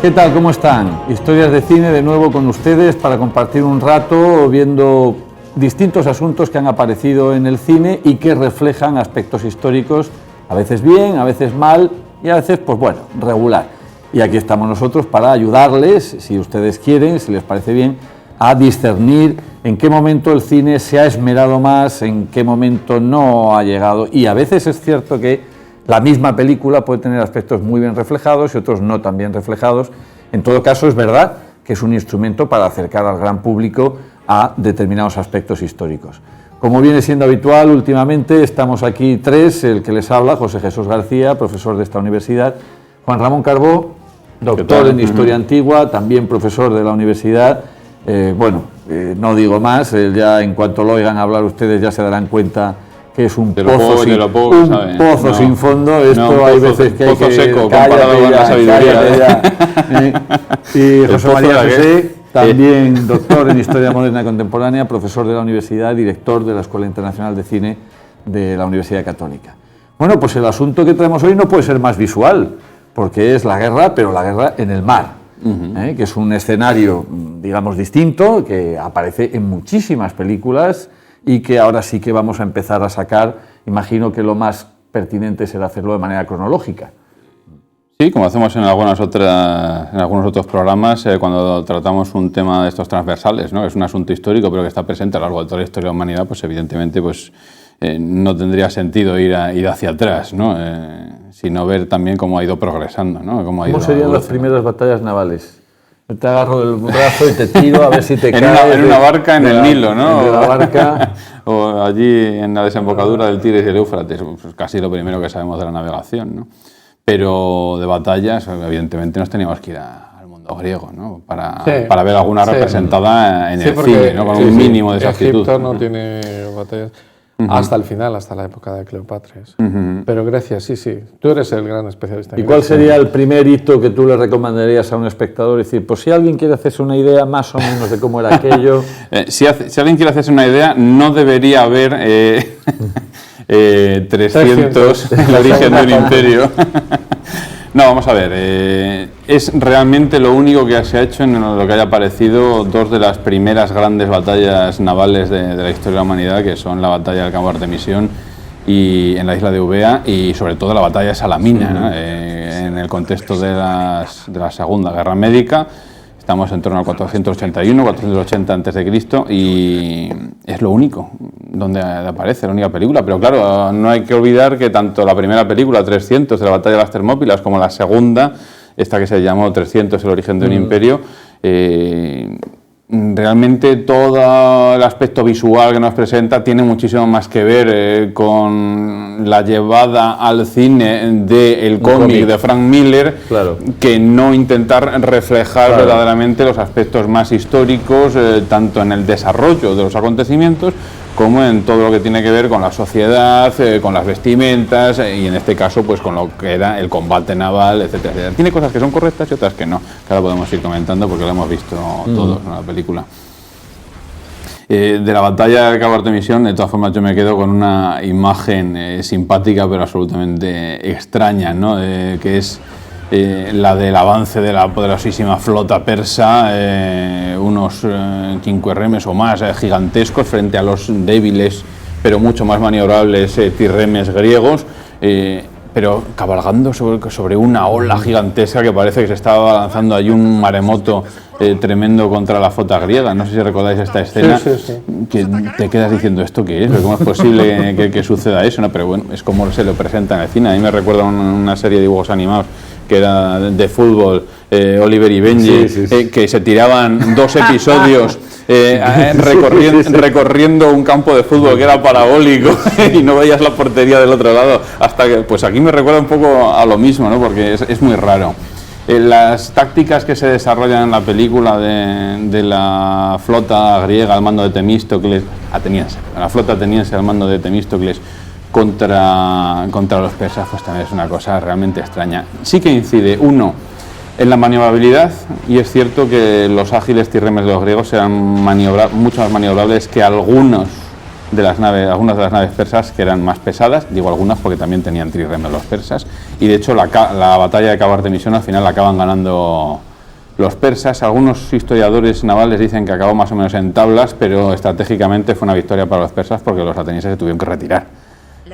¿Qué tal? ¿Cómo están? Historias de cine de nuevo con ustedes para compartir un rato viendo distintos asuntos que han aparecido en el cine y que reflejan aspectos históricos, a veces bien, a veces mal y a veces, pues bueno, regular. Y aquí estamos nosotros para ayudarles, si ustedes quieren, si les parece bien, a discernir en qué momento el cine se ha esmerado más, en qué momento no ha llegado. Y a veces es cierto que la misma película puede tener aspectos muy bien reflejados y otros no tan bien reflejados. En todo caso, es verdad que es un instrumento para acercar al gran público a determinados aspectos históricos. Como viene siendo habitual últimamente, estamos aquí tres, el que les habla, José Jesús García, profesor de esta universidad, Juan Ramón Carbó, doctor en Historia Antigua, también profesor de la universidad. No digo más, ya en cuanto lo oigan hablar ustedes ya se darán cuenta que es un pozo sin fondo. Esto hay veces que hay que... seco, comparado con la sabiduría. Y José María José, también doctor en Historia Moderna y Contemporánea, profesor de la universidad, director de la Escuela Internacional de Cine de la Universidad Católica. Bueno, pues el asunto que traemos hoy no puede ser más visual, porque es la guerra, pero la guerra en el mar, que es un escenario, digamos, distinto, que aparece en muchísimas películas y que ahora sí que vamos a empezar a sacar. Imagino que lo más pertinente será hacerlo de manera cronológica. Sí, como hacemos en algunos otros programas, cuando tratamos un tema de estos transversales, ¿no? Es un asunto histórico, pero que está presente a lo largo de toda la historia de la humanidad, pues evidentemente no tendría sentido ir hacia atrás, ¿no? Sino ver también cómo ha ido progresando, ¿no? ¿Cómo serían las primeras batallas navales? Te agarro del brazo y te tiro a ver si te caes. En una barca en el Nilo, ¿no? De la barca. O allí en la desembocadura del Tigris y el Éufrates, pues casi lo primero que sabemos de la navegación, ¿no? Pero de batallas, evidentemente, nos teníamos que ir al mundo griego, ¿no? Para ver alguna representada en el cine, ¿no? Con un mínimo de exactitud. Egipto no tiene batallas hasta el final, hasta la época de Cleopatra. Pero Grecia, sí. Tú eres el gran especialista en ¿Y cuál sería el primer hito que tú le recomendarías a un espectador? Es decir, pues si alguien quiere hacerse una idea más o menos de cómo era aquello... si alguien quiere hacerse una idea, no debería haber 300, el origen de un imperio. No, vamos a ver, es realmente lo único que se ha hecho en lo que haya aparecido dos de las primeras grandes batallas navales de la historia de la humanidad, que son la batalla del campo de Artemisión y en la isla de Eubea, y sobre todo la batalla de Salamina, ¿no? En el contexto de la Segunda Guerra Médica. Estamos en torno al 481, 480 a.C. y es lo único donde aparece, la única película. Pero claro, no hay que olvidar que tanto la primera película, 300, de la batalla de las Termópilas, como la segunda, esta que se llamó 300, el origen de un imperio, realmente todo el aspecto visual que nos presenta tiene muchísimo más que ver con la llevada al cine del cómic de Frank Miller, que no intentar reflejar verdaderamente los aspectos más históricos, tanto en el desarrollo de los acontecimientos como en todo lo que tiene que ver con la sociedad, con las vestimentas y en este caso pues con lo que era el combate naval, etcétera, etcétera. Tiene cosas que son correctas y otras que no, que ahora podemos ir comentando porque lo hemos visto todos en la película. De la batalla del Cabo de Artemisión, de todas formas yo me quedo con una imagen simpática pero absolutamente extraña, ¿no? Que es la del avance de la poderosísima flota persa, unos quinquerremes o más gigantescos frente a los débiles pero mucho más maniobrables tirremes griegos, pero cabalgando sobre una ola gigantesca que parece que se estaba lanzando allí un maremoto tremendo contra la flota griega. No sé si recordáis esta escena, que te quedas diciendo, ¿esto qué es? ¿Cómo es posible que suceda eso? No, pero bueno, es como se lo presenta en el cine. A mí me recuerda una serie de dibujos animados que era de fútbol, Oliver y Benji, que se tiraban 2 episodios recorriendo un campo de fútbol que era parabólico y no veías la portería del otro lado, hasta que, pues aquí me recuerda un poco a lo mismo, ¿no? Porque es muy raro. Las tácticas que se desarrollan en la película de la flota griega al mando de Temístocles, la flota ateniense al mando de Temístocles contra los persas, pues también es una cosa realmente extraña. Sí que incide, uno, en la maniobrabilidad, y es cierto que los ágiles tirremes de los griegos eran mucho más maniobrables que algunas de las naves persas, que eran más pesadas. Digo algunas porque también tenían trirremes los persas, y de hecho la batalla de Cabo de Artemisión al final la acaban ganando los persas. Algunos historiadores navales dicen que acabó más o menos en tablas, pero estratégicamente fue una victoria para los persas porque los atenienses se tuvieron que retirar.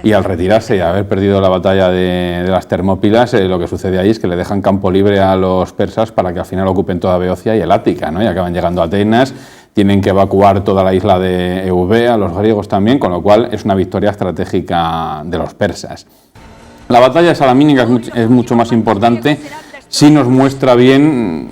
Y al retirarse y haber perdido la batalla de las Termópilas, lo que sucede ahí es que le dejan campo libre a los persas para que al final ocupen toda Beocia y el Ática, ¿no? Y acaban llegando a Atenas, tienen que evacuar toda la isla de Eubea, los griegos también, con lo cual es una victoria estratégica de los persas. La batalla de Salamínica es mucho más importante, sí nos muestra bien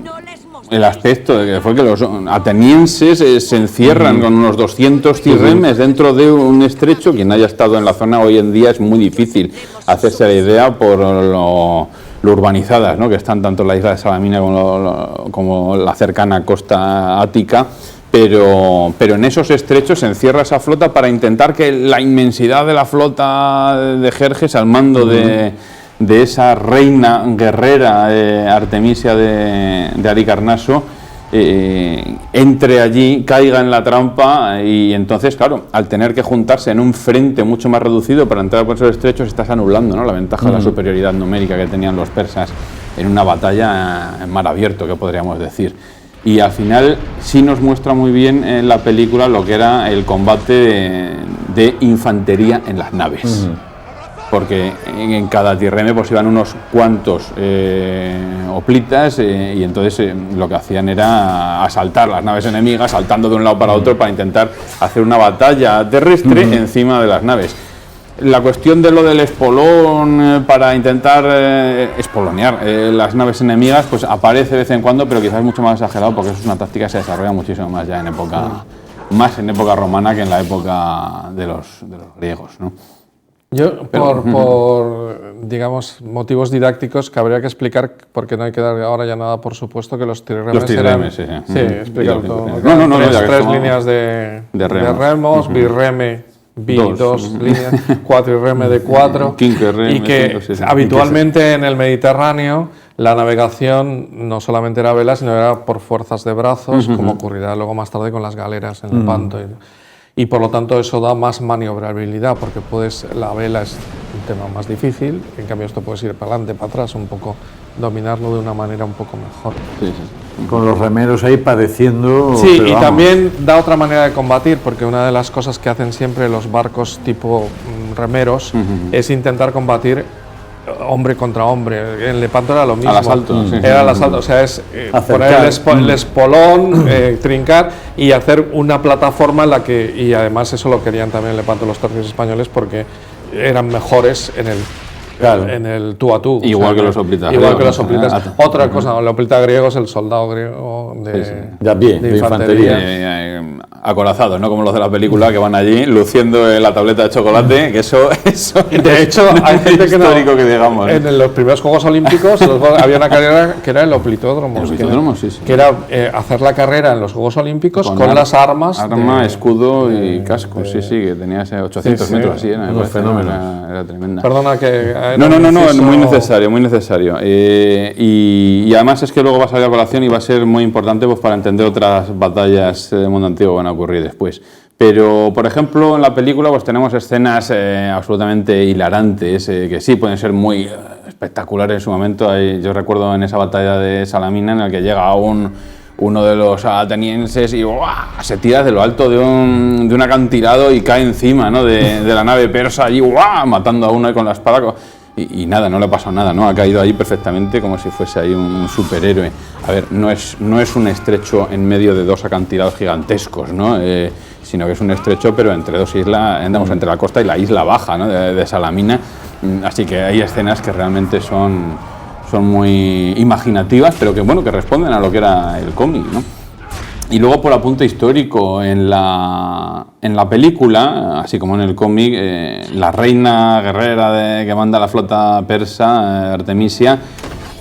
el aspecto de que fue que los atenienses se encierran con unos 200 trirremes dentro de un estrecho. Quien haya estado en la zona hoy en día es muy difícil hacerse la idea por lo urbanizadas, ¿no?, que están tanto la isla de Salamina como la cercana costa ática. Pero en esos estrechos se encierra esa flota para intentar que la inmensidad de la flota de Jerjes, al mando de esa reina guerrera Artemisia de Halicarnaso, entre allí, caiga en la trampa, y entonces, claro, al tener que juntarse en un frente mucho más reducido para entrar por esos estrechos, estás anulando, ¿no?, la ventaja de la superioridad numérica que tenían los persas en una batalla en mar abierto, que podríamos decir. Y al final sí nos muestra muy bien en la película lo que era el combate de infantería en las naves. Porque en cada trirreme pues iban unos cuantos hoplitas, y entonces lo que hacían era asaltar las naves enemigas, saltando de un lado para otro para intentar hacer una batalla terrestre encima de las naves. La cuestión de lo del espolón para intentar espolonear las naves enemigas pues aparece de vez en cuando, pero quizás es mucho más exagerado porque eso es una táctica que se desarrolla muchísimo más ya en época romana que en la época de los griegos, ¿no? Yo, por digamos, motivos didácticos, que habría que explicar, porque no hay que dar ahora ya nada por supuesto, que los trirremes eran... Sí, explícalo todo. Tres líneas de remos, birreme, dos líneas, cuatrirreme de 4, y que habitualmente en el Mediterráneo la navegación no solamente era vela, sino era por fuerzas de brazos, como ocurrirá luego más tarde con las galeras en Lepanto. Y por lo tanto eso da más maniobrabilidad, porque la vela es un tema más difícil, en cambio esto puedes ir para adelante, para atrás, un poco dominarlo de una manera un poco mejor. Con los remeros ahí padeciendo... Sí, y también da otra manera de combatir, porque una de las cosas que hacen siempre los barcos tipo remeros es intentar combatir hombre contra hombre. En Lepanto era lo mismo. Al asalto. Era al asalto, o sea, es poner el espolón, trincar y hacer una plataforma en la que, y además eso lo querían también en Lepanto los tercios españoles porque eran mejores en el tú a tú. Igual que los hoplitas. Igual que los hoplitas. Otra cosa, el hoplita griego es el soldado griego de infantería. Acorazados, ¿no? Como los de la película que van allí luciendo la tableta de chocolate, que eso de hecho, hay gente que histórico que digamos. En los primeros Juegos Olímpicos había una carrera que era el hoplitódromo. Que era hacer la carrera en los Juegos Olímpicos con las armas. Arma, escudo y casco, que tenía 800 metros así, era un fenómeno. Era tremenda. Perdona que... No, muy necesario. Y además es que luego va a salir a colación y va a ser muy importante pues para entender otras batallas del mundo antiguo que van a ocurrir después. Pero, por ejemplo, en la película pues tenemos escenas absolutamente hilarantes, que sí pueden ser muy espectaculares en su momento. Yo recuerdo en esa batalla de Salamina en la que llega uno de los atenienses y se tira de lo alto de un acantilado y cae encima, ¿no?, de la nave persa allí, matando a uno con la espada. Y nada, no le ha pasado nada, ¿no? Ha caído ahí perfectamente como si fuese ahí un superhéroe. A ver, no es un estrecho en medio de dos acantilados gigantescos, ¿no? Sino que es un estrecho, pero entre dos islas, andamos entre la costa y la isla baja, ¿no?, de Salamina. Así que hay escenas que realmente son muy imaginativas, pero que responden a lo que era el cómic, ¿no? Y luego, por apunte histórico, en la película, así como en el cómic, la reina guerrera que manda la flota persa, Artemisia,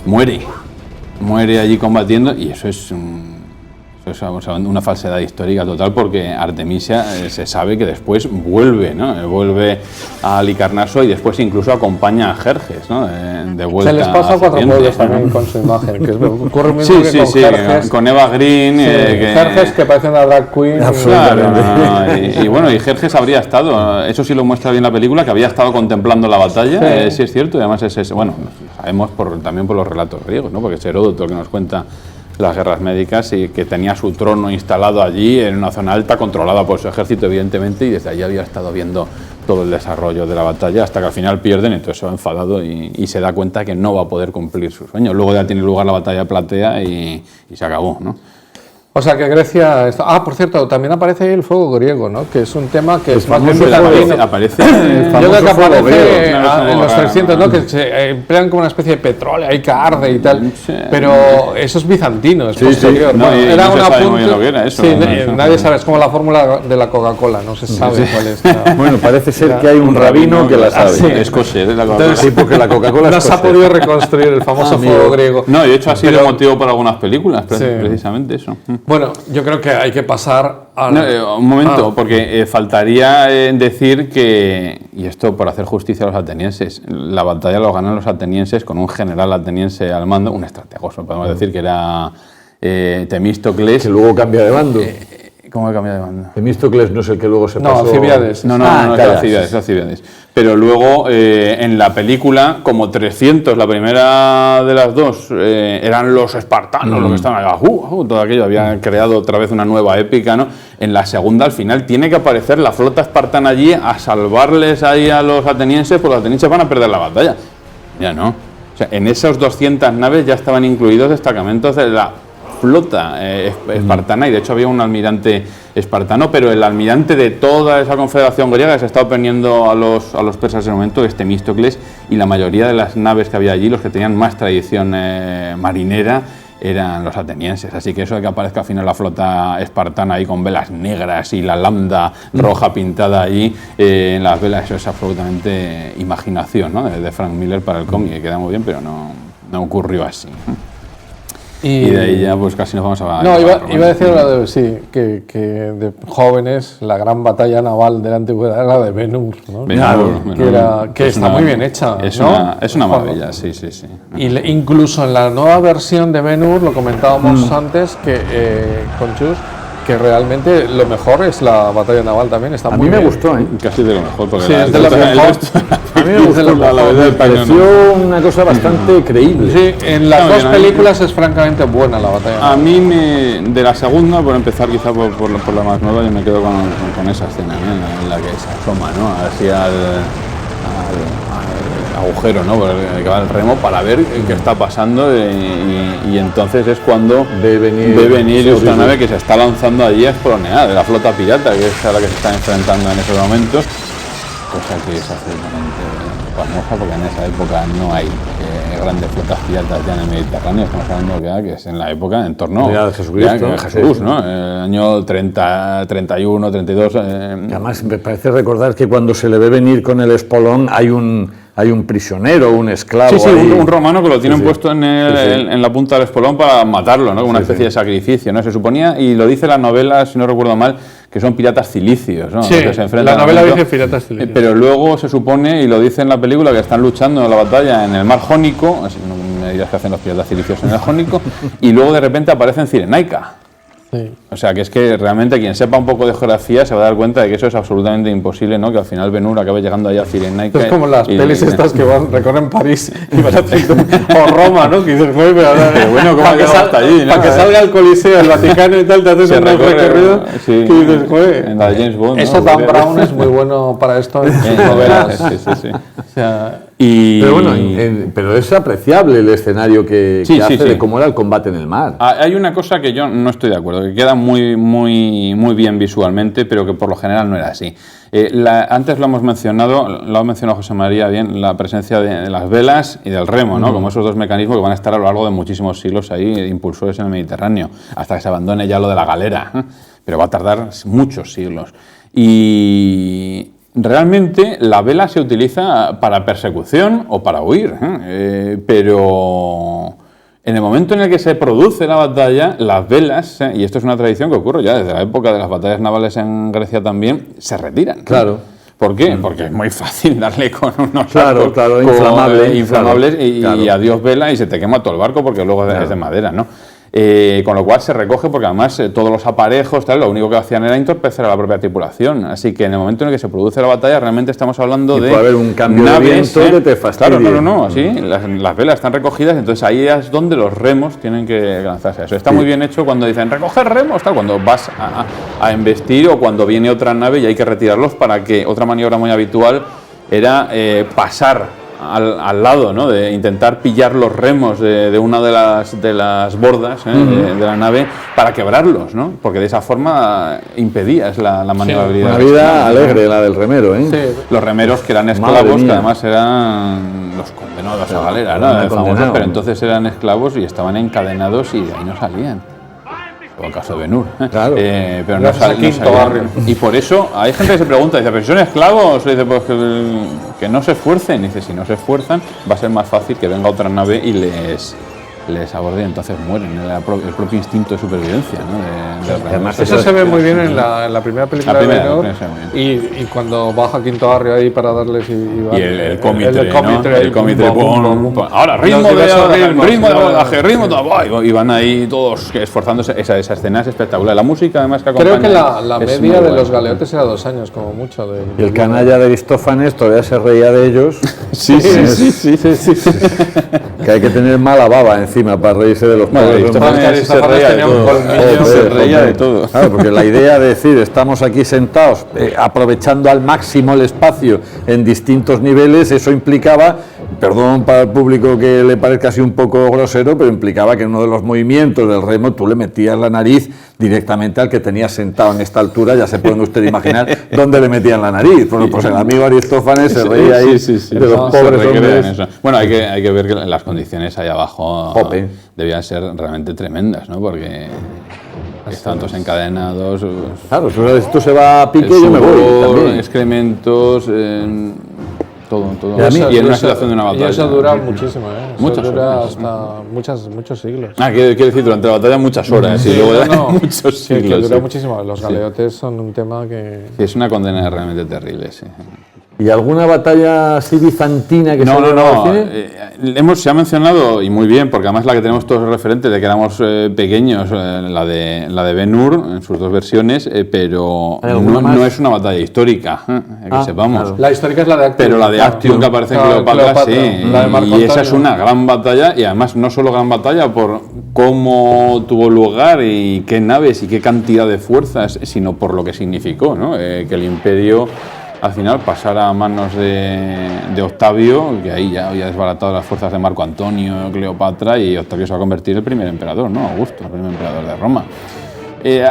muere allí combatiendo, y eso es una falsedad histórica total, porque Artemisia se sabe que después vuelve, ¿no? Vuelve a Halicarnaso y después incluso acompaña a Jerjes, ¿no? De vuelta. Se les pasa a Cuatro Pueblos también con su imagen, que ocurre mismo que con Jerjes. Con Eva Green. Jerjes que parece una drag queen. Claro, y Jerjes habría estado, eso sí lo muestra bien la película, que había estado contemplando la batalla, sí es cierto, y además sabemos también por los relatos griegos, ¿no? Porque es Heródoto el que nos cuenta las guerras médicas y que tenía su trono instalado allí en una zona alta controlada por su ejército evidentemente, y desde allí había estado viendo todo el desarrollo de la batalla hasta que al final pierden, entonces se va enfadado y se da cuenta que no va a poder cumplir su sueño. Luego ya tiene lugar la batalla de Platea y se acabó, ¿no? O sea que Grecia... por cierto, también aparece ahí el fuego griego, ¿no? Que es un tema que es más bien aparece yo creo que aparece en los 300, ¿no? Que se emplean como una especie de petróleo ahí que arde y tal. Sí. Pero eso es bizantino, es posterior. No, era no una se sabe muy bien lo que era eso. Sí, nadie sabe, es como la fórmula de la Coca-Cola, no se sabe cuál es. Bueno, parece ser que hay un rabino que la sabe. Es kosher, la Coca-Cola. Sí, porque la Coca-Cola no se ha podido reconstruir el famoso fuego griego. No, y de hecho ha sido motivo para algunas películas, precisamente eso. Bueno, yo creo que hay que pasar a... un momento, porque faltaría decir que, y esto por hacer justicia a los atenienses, la batalla lo ganan los atenienses con un general ateniense al mando, un estrategoso, podemos decir que era Temístocles. Que luego cambia de bando. ¿Cómo cambia de bando? Temístocles no es el que luego se pasó... No, Alcibiades. No, Alcibiades. Pero luego, en la película, como 300, la primera de las dos, eran los espartanos, los que estaban allá, todo aquello, había creado otra vez una nueva épica, ¿no? En la segunda, al final, tiene que aparecer la flota espartana allí a salvarles ahí a los atenienses, porque los atenienses van a perder la batalla. Ya no. O sea, en esas 200 naves ya estaban incluidos destacamentos de la flota espartana, y de hecho había un almirante espartano, pero el almirante de toda esa confederación griega que se estaba oponiendo a los persas en ese momento es Temístocles, y la mayoría de las naves que había allí, los que tenían más tradición marinera, eran los atenienses. Así que eso de que aparezca al final la flota espartana ahí con velas negras y la lambda roja pintada allí en las velas, eso es absolutamente imaginación, ¿no? de Frank Miller para el cómic, que queda muy bien, pero no ocurrió así. Y de ahí ya pues casi nos vamos a... No, iba a decir que de jóvenes la gran batalla naval de la antigüedad era la de Ben-Hur, ¿no? Que está muy bien hecha, es una maravilla, sí. Y incluso en la nueva versión de Ben-Hur, lo comentábamos antes, que con Chus, que realmente lo mejor es la batalla naval también, está muy bien. A mí me gustó, Casi de lo mejor, porque sí, es de lo mejor. A mí me gustó, me pareció una cosa bastante creíble. Sí, en las dos películas es francamente buena la batalla naval. A mí, de la segunda, por empezar quizá por la más nueva, yo me quedo con esa escena, ¿no? en la que se asoma, ¿no? Así al agujero, ¿no? Por el que va el remo, para ver qué está pasando, y entonces es cuando ve venir otra nave que se está lanzando allí a espronear, de la flota pirata, que es a la que se está enfrentando en esos momentos, cosa que es absolutamente famosa, porque en esa época no hay grandes flotas piratas ya en el Mediterráneo. Estamos hablando que es en la época en torno de Jesús, ¿no? El año 30, 31, 32. Además me parece recordar que cuando se le ve venir con el espolón hay un prisionero, un esclavo. Sí, un romano que lo tienen puesto en la punta del espolón para matarlo, ¿no? Como una especie de sacrificio, ¿no? Se suponía, y lo dice la novela, si no recuerdo mal, que son piratas cilicios, ¿no? Sí, la novela dice piratas cilicios. Pero luego se supone, y lo dice en la película, que están luchando en la batalla en el mar Jónico, así no me dirás que hacen los piratas cilicios en el Jónico, y luego de repente aparece en Cirenaica. Sí. O sea, que es que realmente quien sepa un poco de geografía se va a dar cuenta de que eso es absolutamente imposible, ¿no? Que al final Ben-Hur acabe llegando allá a Cirenaica. Es como las pelis estas que recorren París y van a o Roma, ¿no? Que dices, pero bueno, ¿cómo llegado hasta allí? Para que salga el Coliseo, el Vaticano y tal, te haces un recorrido que dices, joder. En la de James Bond, eso, Dan Brown es muy bueno para esto en sus novelas. Sí. O sea, pero bueno, pero es apreciable el escenario que hace de cómo era el combate en el mar. Hay una cosa que yo no estoy de acuerdo, que queda muy bien visualmente, pero que por lo general no era así. Antes lo ha mencionado José María bien, la presencia de las velas y del remo, ¿no? Como esos dos mecanismos que van a estar a lo largo de muchísimos siglos ahí, impulsores en el Mediterráneo, hasta que se abandone ya lo de la galera, pero va a tardar muchos siglos. Y realmente la vela se utiliza para persecución o para huir, pero en el momento en el que se produce la batalla, las velas, y esto es una tradición que ocurre ya desde la época de las batallas navales en Grecia también, se retiran. Claro. ¿Por qué? Porque es muy fácil darle con unos inflamables y adiós vela y se te quema todo el barco porque luego es de madera, ¿no? Con lo cual se recoge porque además todos los aparejos, tal, lo único que hacían era entorpecer a la propia tripulación. Así que en el momento en el que se produce la batalla realmente estamos hablando de puede haber un cambio naves, de viento que te fastidie. Claro, no, así las velas están recogidas, entonces ahí es donde los remos tienen que lanzarse. Eso está muy bien hecho cuando dicen recoger remos, tal, cuando vas a embestir o cuando viene otra nave y hay que retirarlos para que otra maniobra muy habitual era pasar al lado, ¿no? De intentar pillar los remos de una de las bordas de la nave para quebrarlos, ¿no? Porque de esa forma impedías la maniobrabilidad. Una vida alegre la del remero, ¿eh? Sí. Los remeros que eran esclavos, que además eran los condenados a galera, ¿no? Pero entonces eran esclavos y estaban encadenados y de ahí no salían. O el caso de Ben-Hur. Claro. Pero no salían. Y por eso hay gente que se pregunta, dice, ¿pero son esclavos? Dice, pues que no se esfuercen. Dice, si no se esfuerzan, va a ser más fácil que venga otra nave y les aborde y entonces mueren. El propio instinto de supervivencia, ¿no? Además, eso se ve muy bien en la primera película de Ben-Hur. Y cuando baja Quinto Barrio ahí para darles y el comitre, ahora ritmo de abordaje, y van ahí todos esforzándose. Esa escena es espectacular. La música además que acompaña. Creo que la media de los galeotes era 2 años como mucho. Y el canalla de Aristófanes todavía se reía de ellos. Sí. Que hay que tener mala baba encima para reírse de los pobres. Se reía de todo. Claro, porque la idea de decir, estamos aquí sentados aprovechando al máximo el espacio en distintos niveles, eso implicaba, perdón para el público que le parezca así un poco grosero, pero implicaba que en uno de los movimientos del remo tú le metías la nariz directamente al que tenías sentado en esta altura. Ya se pueden ustedes imaginar dónde le metían la nariz. Bueno, pues el amigo Aristófanes se reía ahí de los pobres hombres. Bueno, hay que ver que las condiciones ahí abajo debían ser realmente tremendas, ¿no? Porque están todos encadenados. Claro, esto se va a pique y yo me voy también. Excrementos, todo. Y en una situación de una batalla. Y eso dura muchísimo, ¿eh? Muchas dura hasta muchos siglos. Quiere decir, durante la batalla muchas horas y luego muchos siglos. Que dura muchísimo. Los galeotes son un tema que... Es una condena realmente terrible, sí. ¿Y alguna batalla así bizantina que no. Se ha mencionado, y muy bien, porque además la que tenemos todos referentes de que éramos pequeños, la de Ben-Hur, en sus 2 versiones, pero no es una batalla histórica, que sepamos. Claro. La histórica es la de Actium. Pero la de Actium que aparece en Cleopatra, sí. La de Marco y esa es una gran batalla, y además no solo gran batalla por cómo tuvo lugar y qué naves y qué cantidad de fuerzas, sino por lo que significó, ¿no? Que el imperio al final pasara a manos de Octavio, que ahí ya había desbaratado las fuerzas de Marco Antonio, Cleopatra, y Octavio se va a convertir en el primer emperador, ¿no? Augusto, el primer emperador de Roma.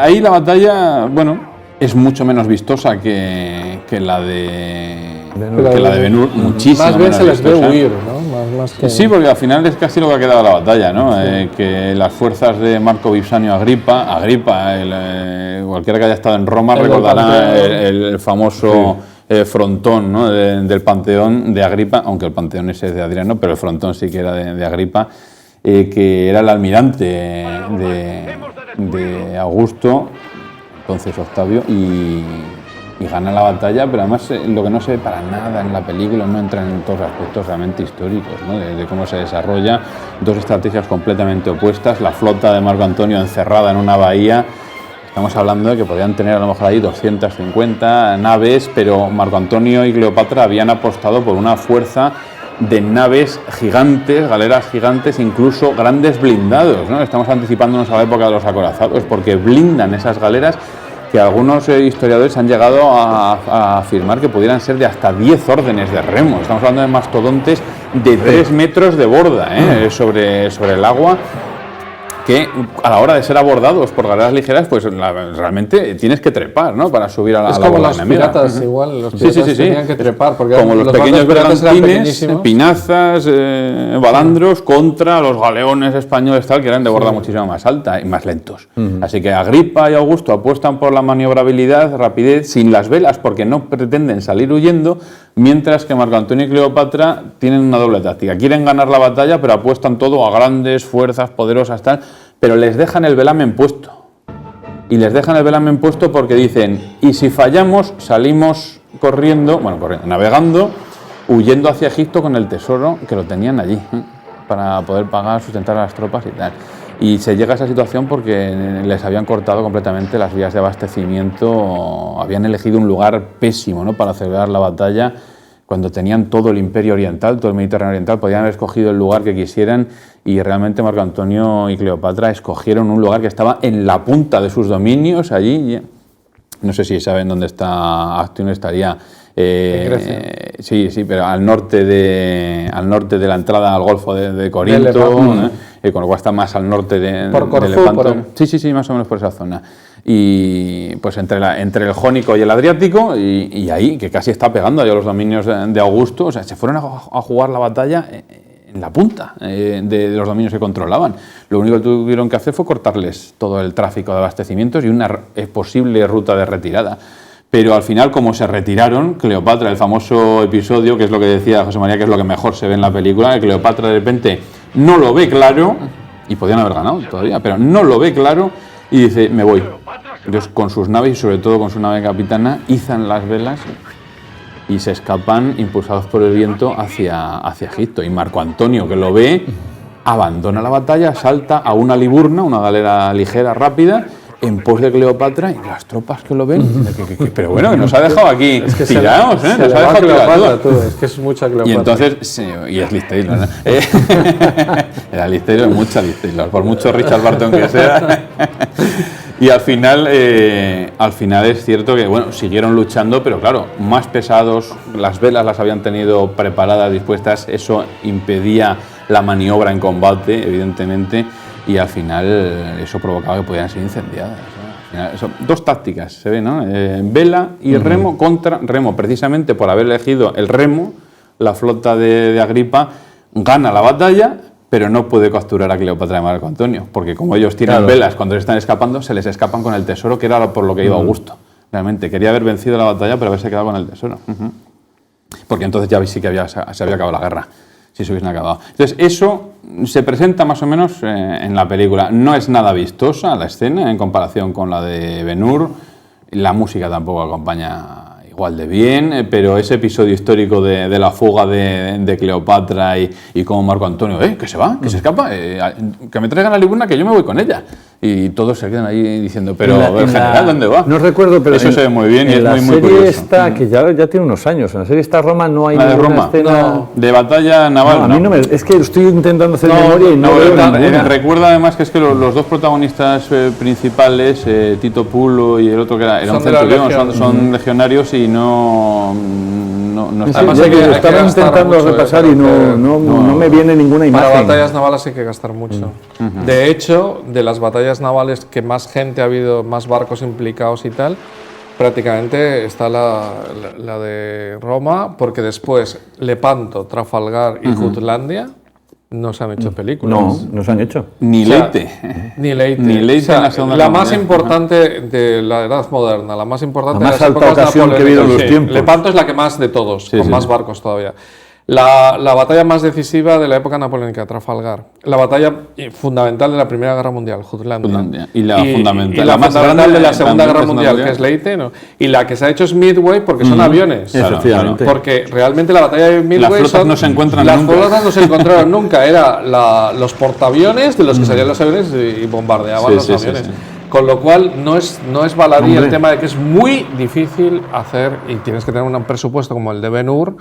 Ahí la batalla, bueno, es mucho menos vistosa que la de Ben-Hur, muchísimo más bien menos se les ve vistosa. huir, ¿no? Más que... Sí, porque al final es casi lo que ha quedado de la batalla, ¿no? Que las fuerzas de Marco Vipsanio Agripa, cualquiera que haya estado en Roma recordará el famoso frontón, ¿no? del Panteón de Agripa, aunque el Panteón ese es de Adriano, pero el frontón sí que era de Agripa, que era el almirante de Augusto, entonces Octavio, y gana la batalla, pero además lo que no se ve para nada en la película, no entran en todos los aspectos realmente históricos, ¿no? de cómo se desarrolla, 2 estrategias completamente opuestas, la flota de Marco Antonio encerrada en una bahía. Estamos hablando de que podían tener a lo mejor ahí 250 naves, pero Marco Antonio y Cleopatra habían apostado por una fuerza de naves gigantes, galeras gigantes, incluso grandes blindados, ¿no? Estamos anticipándonos a la época de los acorazados, porque blindan esas galeras que algunos historiadores han llegado a afirmar que pudieran ser de hasta 10 órdenes de remo. Estamos hablando de mastodontes de 3 metros de borda sobre el agua, que a la hora de ser abordados por galeras ligeras, pues realmente tienes que trepar, ¿no? Para subir a la enemiga. Es como los piratas, igual, los piratas tenían que trepar, porque como los pequeños bergantines, pinazas, balandros, contra los galeones españoles tal, que eran de borda muchísimo más alta y más lentos. Así que Agripa y Augusto apuestan por la maniobrabilidad, rapidez, sin las velas, porque no pretenden salir huyendo, mientras que Marco Antonio y Cleopatra tienen una doble táctica. Quieren ganar la batalla, pero apuestan todo a grandes fuerzas poderosas tal, pero les dejan el velamen puesto. Y les dejan el velamen puesto porque dicen, y si fallamos, salimos navegando, huyendo hacia Egipto con el tesoro que lo tenían allí, para poder pagar, sustentar a las tropas y tal. Y se llega a esa situación porque les habían cortado completamente las vías de abastecimiento, habían elegido un lugar pésimo, ¿no?, para celebrar la batalla, cuando tenían todo el Imperio Oriental, todo el Mediterráneo Oriental, podían haber escogido el lugar que quisieran y realmente Marco Antonio y Cleopatra escogieron un lugar que estaba en la punta de sus dominios, allí, no sé si saben dónde está Actium, estaría... en Grecia. Sí, pero al norte de la entrada al Golfo de Corinto, con lo cual está más al norte de Lepanto. Sí, más o menos por esa zona. Y pues entre el Jónico y el Adriático, y ahí, que casi está pegando a los dominios de Augusto, o sea, se fueron a jugar la batalla en la punta de los dominios que controlaban. Lo único que tuvieron que hacer fue cortarles todo el tráfico de abastecimientos y una posible ruta de retirada. Pero al final, como se retiraron, Cleopatra, el famoso episodio, que es lo que decía José María, que es lo que mejor se ve en la película, que Cleopatra de repente no lo ve claro, y podían haber ganado todavía, pero no lo ve claro, y dice, me voy. Entonces, con sus naves, y sobre todo con su nave capitana, izan las velas y se escapan, impulsados por el viento, hacia Egipto. Y Marco Antonio, que lo ve, abandona la batalla, salta a una liburna, una galera ligera, rápida, en pos de Cleopatra, y las tropas que lo ven, pero bueno, que nos ha dejado aquí tirados, nos ha dejado tirados. Es que es mucha Cleopatra. Y entonces, y es Liz Taylor, ¿no? Era Liz Taylor, mucha Liz Taylor, por mucho Richard Barton que sea. Y al final es cierto que, bueno, siguieron luchando, pero claro, más pesados, las velas las habían tenido preparadas, dispuestas, eso impedía la maniobra en combate, evidentemente, y al final eso provocaba que pudieran ser incendiadas, ¿no? Son dos tácticas, se ve, ¿no? Vela y remo contra remo, precisamente por haber elegido el remo, la flota de Agripa gana la batalla, pero no puede capturar a Cleopatra y Marco Antonio, porque como ellos tiran velas cuando se están escapando, se les escapan con el tesoro, que era por lo que iba Augusto. Realmente quería haber vencido la batalla, pero haberse quedado con el tesoro. Porque entonces ya sí que se había acabado la guerra, si se hubiesen acabado. Entonces eso se presenta más o menos en la película. No es nada vistosa la escena en comparación con la de Ben-Hur. La música tampoco acompaña igual de bien, pero ese episodio histórico de la fuga de Cleopatra y cómo Marco Antonio, que se va, que se escapa, que me traigan a Liburna, que yo me voy con ella. Y todos se quedan ahí diciendo, pero el general, ¿dónde va? No recuerdo, pero eso se ve muy bien y es muy curioso. En la serie está, que ya tiene unos años, en la serie está Roma, no hay ninguna escena... De batalla naval, a mí no es que estoy intentando hacer memoria y no veo ninguna. Recuerda además que es que los dos protagonistas principales, Tito Pulo y el otro que era un centurión, son legionarios y no están... Estaba intentando repasar y no me viene ninguna imagen. Para batallas navales hay que gastar mucho. De hecho, de las batallas navales que más gente ha habido, más barcos implicados y tal, prácticamente está la de Roma, porque después Lepanto, Trafalgar y Jutlandia no se han hecho películas. No se han hecho. Ni Leyte. Ni Leyte. O sea, la más importante de la edad moderna, la más importante de las épocas ocasión que ha habido en los tiempos. Lepanto es la que más de todos, con más barcos todavía. La batalla más decisiva de la época napoleónica, Trafalgar. La batalla fundamental de la Primera Guerra Mundial, Jutlandia. Y la fundamental. Y la más fundamental de la Segunda Guerra Mundial, que es Leyte, ¿no? Y la que se ha hecho es Midway, porque son aviones. Efectivamente. Porque realmente la batalla de Midway... Las flotas no se encuentran nunca. Las flotas no se encontraron nunca. Era los portaaviones de los que salían los aviones y bombardeaban los aviones. Sí. Con lo cual no es baladí el tema de que es muy difícil hacer, y tienes que tener un presupuesto como el de Ben-Hur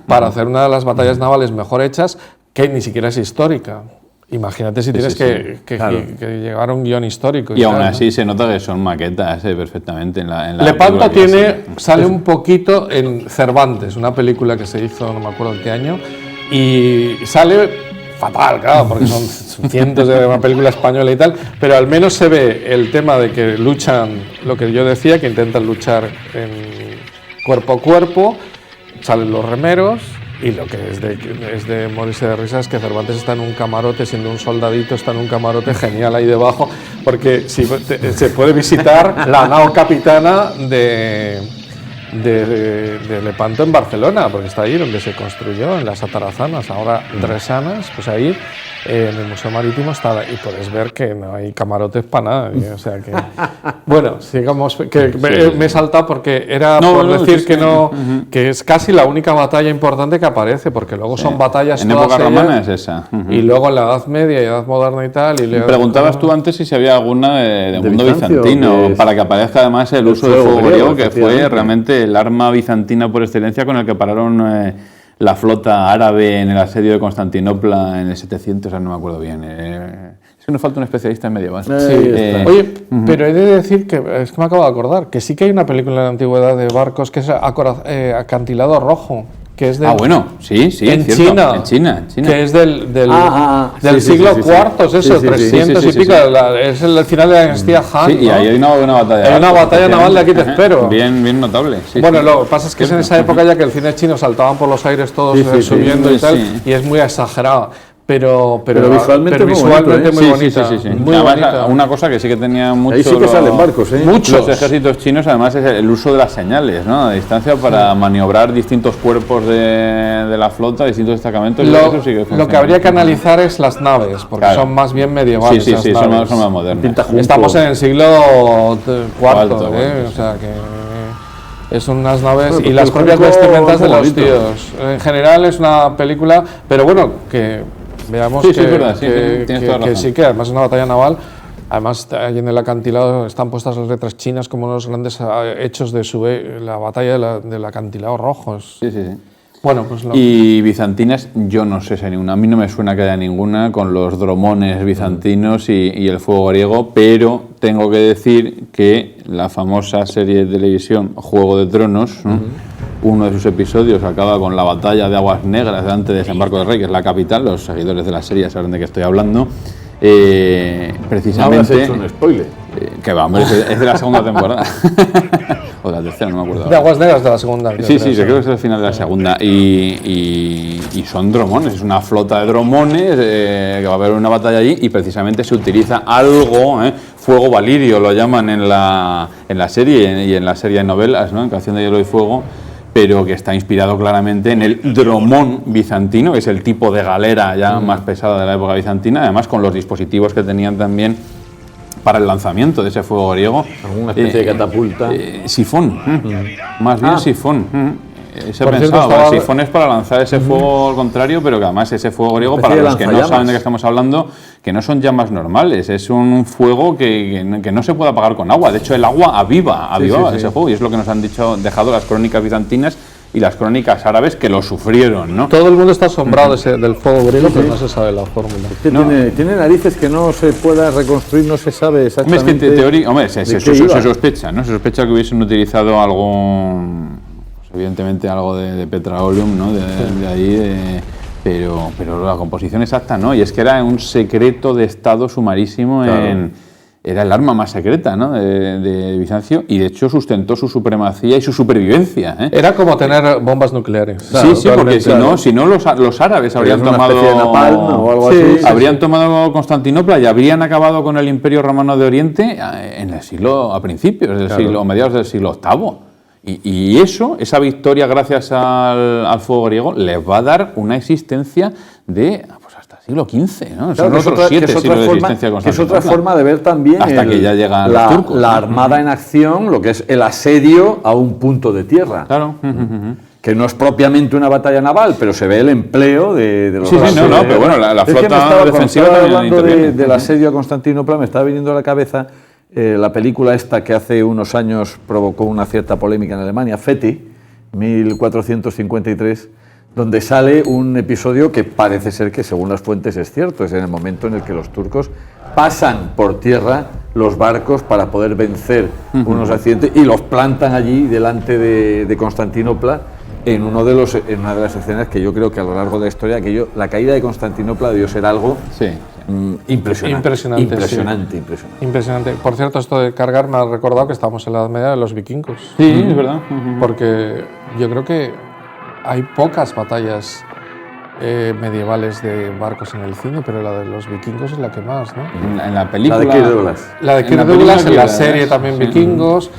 para hacer una de las batallas navales mejor hechas, que ni siquiera es histórica. Imagínate si tienes que llevar un guión histórico. Y aún así se nota que son maquetas perfectamente en la Lepanto sale un poquito en Cervantes, una película que se hizo, no me acuerdo en qué año, y sale... fatal, claro, porque son cientos de una película española y tal, pero al menos se ve el tema de que luchan, lo que yo decía, que intentan luchar en cuerpo a cuerpo, salen los remeros, y lo que es de morirse de risas es que Cervantes está en un camarote, siendo un soldadito, está en un camarote genial ahí debajo, porque se puede visitar la nao capitana de de Lepanto en Barcelona, porque está ahí donde se construyó, en las Atarazanas, ahora Dresanas, pues ahí en el Museo Marítimo está, y puedes ver que no hay camarotes para nada, o sea que... Bueno, sigamos, que me he saltado porque era por decir que no, que es casi la única batalla importante que aparece, porque luego son batallas en época romana es esa. Y luego en la Edad Media y Edad Moderna y tal. Y preguntabas tú antes si había alguna de mundo bizantino, para que aparezca además el uso del fuego griego, que fue realmente el arma bizantina por excelencia con el que pararon la flota árabe en el asedio de Constantinopla en el 700, no me acuerdo bien. Es que nos falta un especialista en medieval. Oye, pero he de decir que, es que me acabo de acordar, que sí que hay una película en la antigüedad de barcos que es Acantilado Rojo. Que es bueno, sí, en cierto. China, que es del siglo IV, es eso, 300 y pico, es el final de la dinastía Han. Sí, y ahí hay una batalla. Hay una batalla naval de Aquí te espero. Bien notable. Bueno, lo que pasa es que es en esa época ya que el cine chino saltaban por los aires todos subiendo y tal, y es muy exagerado. Pero visualmente muy bonita. Sí. Muy además, bonita. Una cosa que sí que tenía mucho. Ahí sí que salen barcos, Muchos. Los ejércitos chinos, además, es el uso de las señales, ¿no? A distancia para maniobrar distintos cuerpos de la flota, distintos destacamentos. Eso sí que lo que habría que analizar es las naves, porque son más bien medievales. Sí, son más modernas. Estamos en el siglo IV, o sea que. Es unas naves y las propias vestimentas de los tíos. En general es una película, pero bueno, que veamos que sí, que además es una batalla naval. Además, ahí en el acantilado están puestas las letras chinas como unos grandes hechos de la batalla del acantilado rojo. Sí. Bueno, pues y bizantinas, yo no sé si hay ninguna. A mí no me suena que haya ninguna con los dromones bizantinos y el fuego griego, pero tengo que decir que la famosa serie de televisión Juego de Tronos, ¿no? Uno de sus episodios acaba con la batalla de Aguas Negras delante de Desembarco del Rey, que es la capital. Los seguidores de la serie saben de qué estoy hablando. Precisamente. No habrás hecho un spoiler. Que va, hombre, es de la segunda temporada. O de la tercera, no me acuerdo. De Aguas Negras de la segunda. Sí, creo que es el final de la segunda. Y son dromones, es una flota de dromones, que va a haber una batalla allí y precisamente se utiliza algo, fuego valirio lo llaman en la serie y en la serie de novelas, ¿no? En Canción de Hielo y Fuego, pero que está inspirado claramente en el dromón bizantino, que es el tipo de galera ya más pesada de la época bizantina, además con los dispositivos que tenían también para el lanzamiento de ese fuego griego. ¿Alguna especie de catapulta? Sifón, más bien sifón. Se pensaba, sifón es para lanzar ese fuego al contrario, pero que además ese fuego griego, para los que no saben de qué estamos hablando, que no son llamas normales, es un fuego que no se puede apagar con agua. De hecho, el agua avivaba ese fuego, y es lo que nos han dejado las crónicas bizantinas y las crónicas árabes que lo sufrieron, ¿no? Todo el mundo está asombrado del fuego griego, pero no se sabe la fórmula. Tiene narices que no se pueda reconstruir, no se sabe exactamente. Es que en teoría, se sospecha, ¿no? Se sospecha que hubiesen utilizado algo, pues evidentemente algo de petroleum, ¿no? De ahí, pero la composición exacta no, y es que era un secreto de estado sumarísimo. Claro. Era el arma más secreta, ¿no? de Bizancio, y de hecho sustentó su supremacía y su supervivencia. Era como tener bombas nucleares. Claro, sí, porque si no los árabes habrían tomado Napalm o algo así. Habrían tomado Constantinopla y habrían acabado con el Imperio Romano de Oriente a principios del siglo, mediados del siglo VIII. Y esa victoria gracias al fuego griego les va a dar una existencia de siglo XV, ¿no? Claro, son otros 7 siglos de existencia constante. Es otra forma de ver también hasta que ya llegan los turcos, la armada en acción, lo que es el asedio a un punto de tierra. Claro. Que no es propiamente una batalla naval, pero se ve el empleo de los... pero bueno, la flota defensiva también hablando del asedio a Constantinopla, me estaba viniendo a la cabeza la película esta que hace unos años provocó una cierta polémica en Alemania, Feti, 1453, donde sale un episodio que parece ser que, según las fuentes, es cierto. Es en el momento en el que los turcos pasan por tierra los barcos para poder vencer unos accidentes y los plantan allí delante de Constantinopla en una de las escenas que yo creo que a lo largo de la historia, la caída de Constantinopla debió ser algo impresionante. Por cierto, esto de cargar me ha recordado que estamos en la Edad Media de los vikingos. Sí, es verdad. Porque yo creo que hay pocas batallas medievales de barcos en el cine, pero la de los vikingos es la que más, ¿no? En la película. La de Kirk Douglas. La de Kirk Douglas, en la serie también vikingos.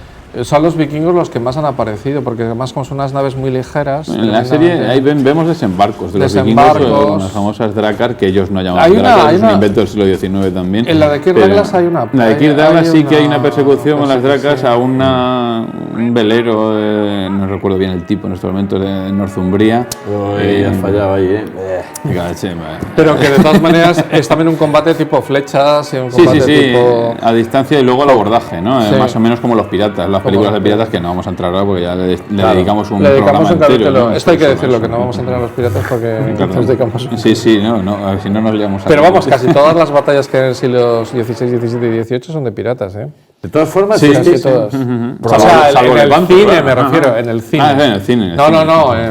Son los vikingos los que más han aparecido, porque además como son unas naves muy ligeras... En la serie ahí vemos desembarcos de los vikingos, las famosas Drakkar, que ellos no llamaban Drakkar, es un invento del siglo XIX también. En la de Kirk Douglas hay una... En la de Kirk Douglas sí que hay una persecución con las Drakkar a un velero, no recuerdo bien el tipo en estos momentos, de Northumbria. Ya fallaba ahí, Pero que de todas maneras es también un combate tipo flechas y un combate tipo... a distancia y luego el abordaje, ¿no? Más o menos como los piratas, las películas de piratas, que no vamos a entrar ahora porque ya le dedicamos un programa entero, ¿no? Esto hay que decirlo, que no vamos a entrar a los piratas porque nos dedicamos... Sí, si no nos liamos a... Pero vamos, casi todas las batallas que en siglos XVI, XVII y XVIII son de piratas, ¿eh? De todas formas, casi todas. O sea, en el cine me refiero, en el cine. En el cine. No,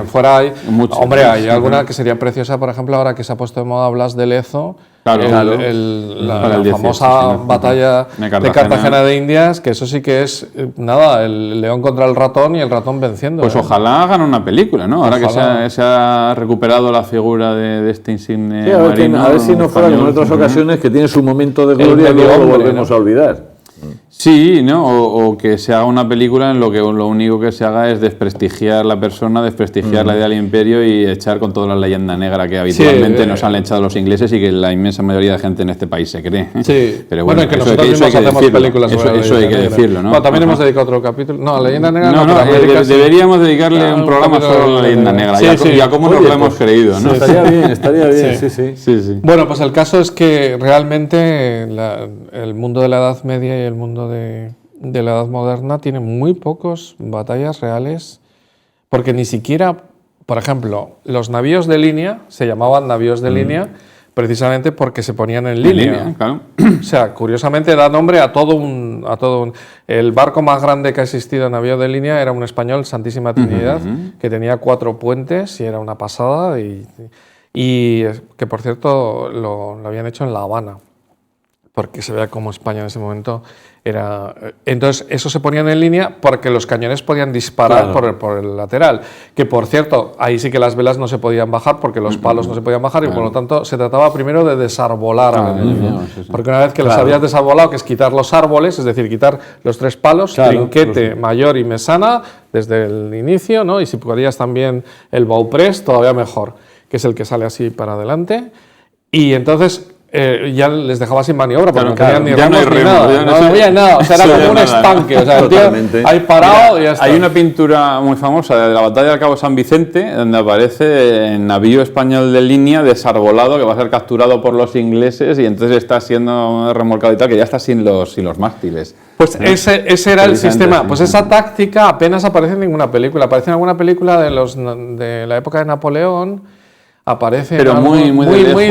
fuera hay... Hombre, hay alguna que sería preciosa, por ejemplo, ahora que se ha puesto de moda Blas de Lezo, la famosa batalla de Cartagena de Indias, que eso sí que es, el león contra el ratón y el ratón venciendo. Pues ojalá hagan una película, ¿no? Ahora que se ha recuperado la figura de este insigne marino. A ver si no fuera como en otras ocasiones, que tiene su momento de gloria y luego lo volvemos a olvidar. Sí, ¿no? O que se haga una película en lo que lo único que se haga es desprestigiar la persona, desprestigiar la idea del imperio y echar con toda la leyenda negra que habitualmente nos han echado los ingleses y que la inmensa mayoría de gente en este país se cree. Sí, pero bueno, que nosotros mismos hacemos películas sobre eso hay que decirlo, ¿no? Bueno, también hemos dedicado otro capítulo. No, la leyenda negra deberíamos dedicarle un programa sobre la leyenda negra, ya como nos lo hemos creído, ¿no? Estaría bien, sí. Bueno, pues el caso es que realmente el mundo de la Edad Media y el mundo de la Edad Moderna tiene muy pocas batallas reales, porque ni siquiera, por ejemplo, los navíos de línea se llamaban navíos de línea precisamente porque se ponían en línea. Claro. O sea, curiosamente da nombre a todo un... El barco más grande que ha existido en navío de línea era un español, Santísima Trinidad, que tenía 4 puentes y era una pasada, y que por cierto lo habían hecho en La Habana, porque se vea cómo España en ese momento era... Entonces, eso se ponían en línea porque los cañones podían disparar por el lateral, que por cierto, ahí sí que las velas no se podían bajar porque los palos no se podían bajar y por lo tanto se trataba primero de desarbolar al enemigo. Porque una vez que los habías desarbolado, que es quitar los árboles, es decir, quitar los 3 palos, trinquete, mayor y mesana, desde el inicio, ¿no? Y si podías también el bauprés, todavía mejor, que es el que sale así para adelante. Y entonces... ya les dejaba sin maniobra porque no tenían ni remos ni nada. No había nada, o sea, era como un estanque. O sea, el tío ahí parado y ya está. Hay una pintura muy famosa de la batalla del Cabo San Vicente, donde aparece el navío español de línea desarbolado, que va a ser capturado por los ingleses y entonces está siendo remolcado y tal, que ya está sin los mástiles. Pues ese era el sistema. Pues esa táctica apenas aparece en ninguna película. Aparece en alguna película de la época de Napoleón. Aparece pero muy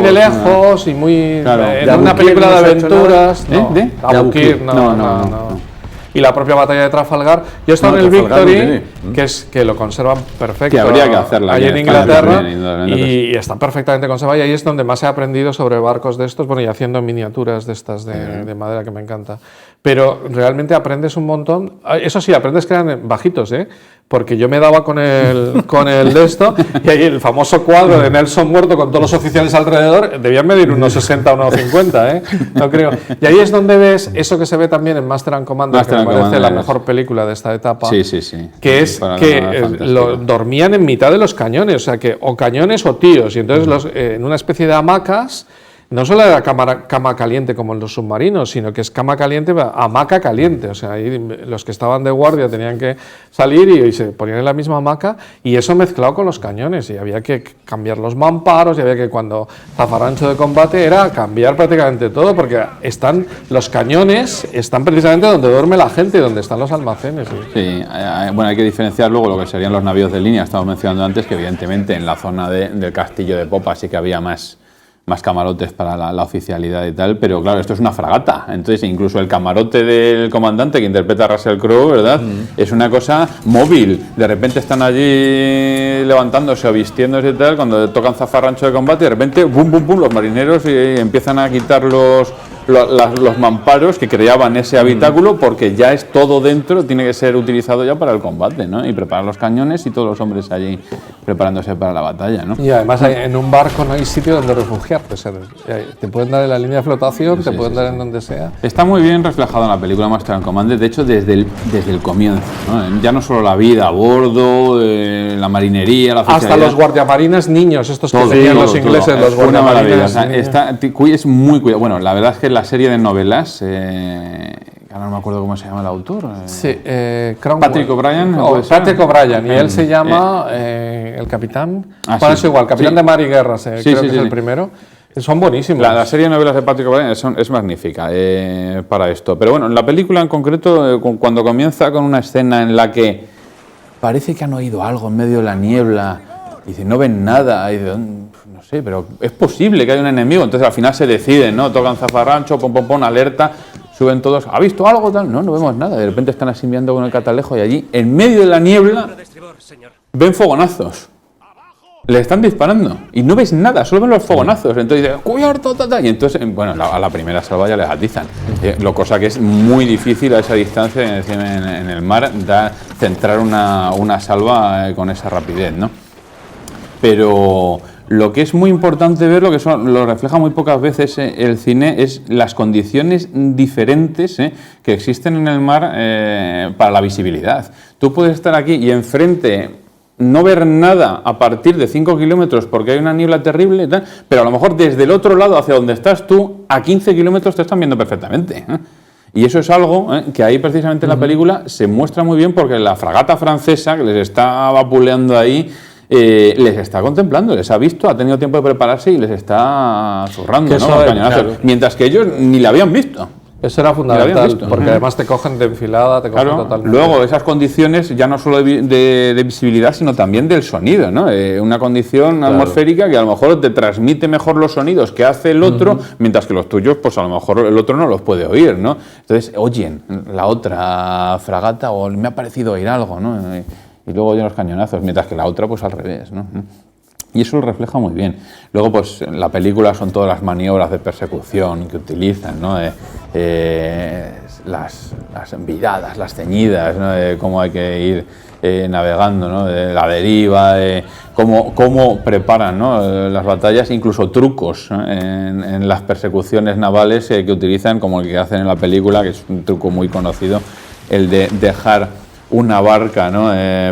de lejos y muy en una película de aventuras. No. Y la propia batalla de Trafalgar. Yo he estado en el Victory, que lo conservan perfecto. Que habría que hacerla allí en Inglaterra y está perfectamente conservada. Y ahí es donde más he aprendido sobre barcos de estos, y haciendo miniaturas de estas de madera, que me encanta. Pero realmente aprendes un montón. Eso sí, aprendes que eran bajitos, porque yo me daba con el de esto, y ahí el famoso cuadro de Nelson muerto con todos los oficiales alrededor, debían medir unos 60 o unos 50, no creo. Y ahí es donde ves eso que se ve también en Master and Commander, que me parece la mejor película de esta etapa, que es que dormían en mitad de los cañones, o sea, que o cañones o tíos, y entonces en una especie de hamacas. No solo era cama caliente como en los submarinos, sino que es cama caliente, hamaca caliente. O sea, ahí los que estaban de guardia tenían que salir y se ponían en la misma hamaca, y eso mezclado con los cañones. Y había que cambiar los mamparos, y había que, cuando zafarrancho de combate, era cambiar prácticamente todo, porque los cañones están precisamente donde duerme la gente, donde están los almacenes. Sí, bueno, hay que diferenciar luego lo que serían los navíos de línea. Estamos mencionando antes que evidentemente en la zona del castillo de popa sí que había más camarotes para la oficialidad y tal, pero claro, esto es una fragata, entonces incluso el camarote del comandante que interpreta a Russell Crowe, ¿verdad? Es una cosa móvil, de repente están allí levantándose o vistiéndose y tal, cuando tocan zafarrancho de combate, de repente, bum, bum, bum, los marineros y empiezan a quitar los mamparos que creaban ese habitáculo, porque ya es todo dentro, tiene que ser utilizado ya para el combate, ¿no? Y preparar los cañones y todos los hombres allí preparándose para la batalla, ¿no? Y además en un barco no hay sitio donde refugiarte, te pueden dar en la línea de flotación, te pueden dar en donde sea. Está muy bien reflejado en la película Master and Commander, de hecho desde el comienzo, ¿no? Ya no solo la vida a bordo, la marinería, la hasta los guardiamarines niños, estos que tenían los ingleses, los guardiamarines. Es muy cuidado. Bueno, la verdad es que la serie de novelas, ahora no me acuerdo cómo se llama el autor. Sí, Patrick O'Brian. Patrick O'Brian, y él se llama el capitán. Bueno, es igual, capitán de mar y guerra, creo que es el primero. Son buenísimos. La serie de novelas de Patrick O'Brian es magnífica para esto. Pero bueno, en la película en concreto, cuando comienza con una escena en la que parece que han oído algo en medio de la niebla, y dicen, no ven nada, y dicen, no sé, pero es posible que haya un enemigo. Entonces al final se deciden, ¿no? Tocan zafarrancho, pom, alerta. Suben todos, ¿ha visto algo? Tal? No vemos nada. De repente están así mirando con el catalejo y allí, en medio de la niebla, ven fogonazos. Le están disparando y no ves nada, solo ven los fogonazos. Entonces dicen, cubierto, y entonces, bueno, a la primera salva ya les atizan. Cosa que es muy difícil a esa distancia en el mar, centrar una salva con esa rapidez, ¿no? Pero lo que es muy importante ver, lo refleja muy pocas veces el cine, es las condiciones diferentes que existen en el mar para la visibilidad. Tú puedes estar aquí y enfrente no ver nada a partir de 5 kilómetros porque hay una niebla terrible, pero a lo mejor desde el otro lado, hacia donde estás tú, a 15 kilómetros te están viendo perfectamente. Y eso es algo que ahí precisamente en la película se muestra muy bien, porque la fragata francesa que les está vapuleando ahí, les está contemplando, les ha visto, ha tenido tiempo de prepararse y les está zurrando, ¿no? Los cañonazos, claro. Mientras que ellos ni la habían visto. Eso era fundamental, porque además te cogen de enfilada, te cogen totalmente. Luego, esas condiciones ya no solo de visibilidad, sino también del sonido, ¿no? Una condición atmosférica que a lo mejor te transmite mejor los sonidos que hace el otro, mientras que los tuyos, pues a lo mejor el otro no los puede oír, ¿no? Entonces, oyen la otra fragata, o me ha parecido oír algo, ¿no? Y luego oyen los cañonazos, mientras que la otra, pues al revés, ¿no? Y eso lo refleja muy bien. Luego, pues en la película son todas las maniobras de persecución que utilizan, ¿no? Las viradas, las ceñidas, ¿no? De cómo hay que ir navegando, ¿no? De la deriva, cómo preparan, ¿no? Las batallas, incluso trucos, ¿no? en las persecuciones navales que utilizan, como el que hacen en la película, que es un truco muy conocido, el de dejar una barca, ¿no?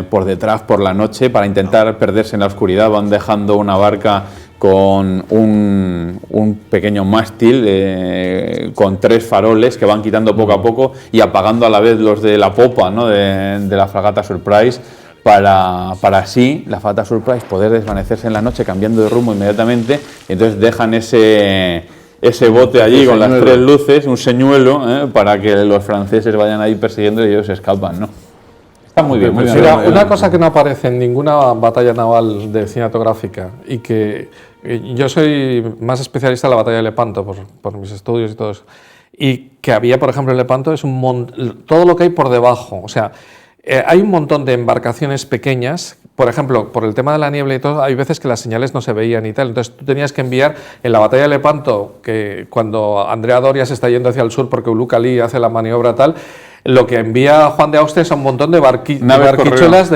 Por detrás por la noche para intentar perderse en la oscuridad. Van dejando una barca con un pequeño mástil con 3 faroles que van quitando poco a poco y apagando a la vez los de la popa, ¿no? de la fragata Surprise, para así la fragata Surprise poder desvanecerse en la noche cambiando de rumbo inmediatamente. Y entonces dejan ese bote allí con las 3 luces, un señuelo, para que los franceses vayan ahí persiguiendo y ellos escapan, ¿no? Está muy bien, muy bien. Mira, una cosa que no aparece en ninguna batalla naval de cinematográfica, y que yo soy más especialista en la batalla de Lepanto por mis estudios y todo eso, y que había, por ejemplo, en Lepanto es todo lo que hay por debajo. O sea, hay un montón de embarcaciones pequeñas. Por ejemplo, por el tema de la niebla y todo, hay veces que las señales no se veían y tal. Entonces tú tenías que enviar, en la batalla de Lepanto, que cuando Andrea Doria se está yendo hacia el sur porque Uluca Lee hace la maniobra tal, lo que envía Juan de Austria es un montón de barquichuelas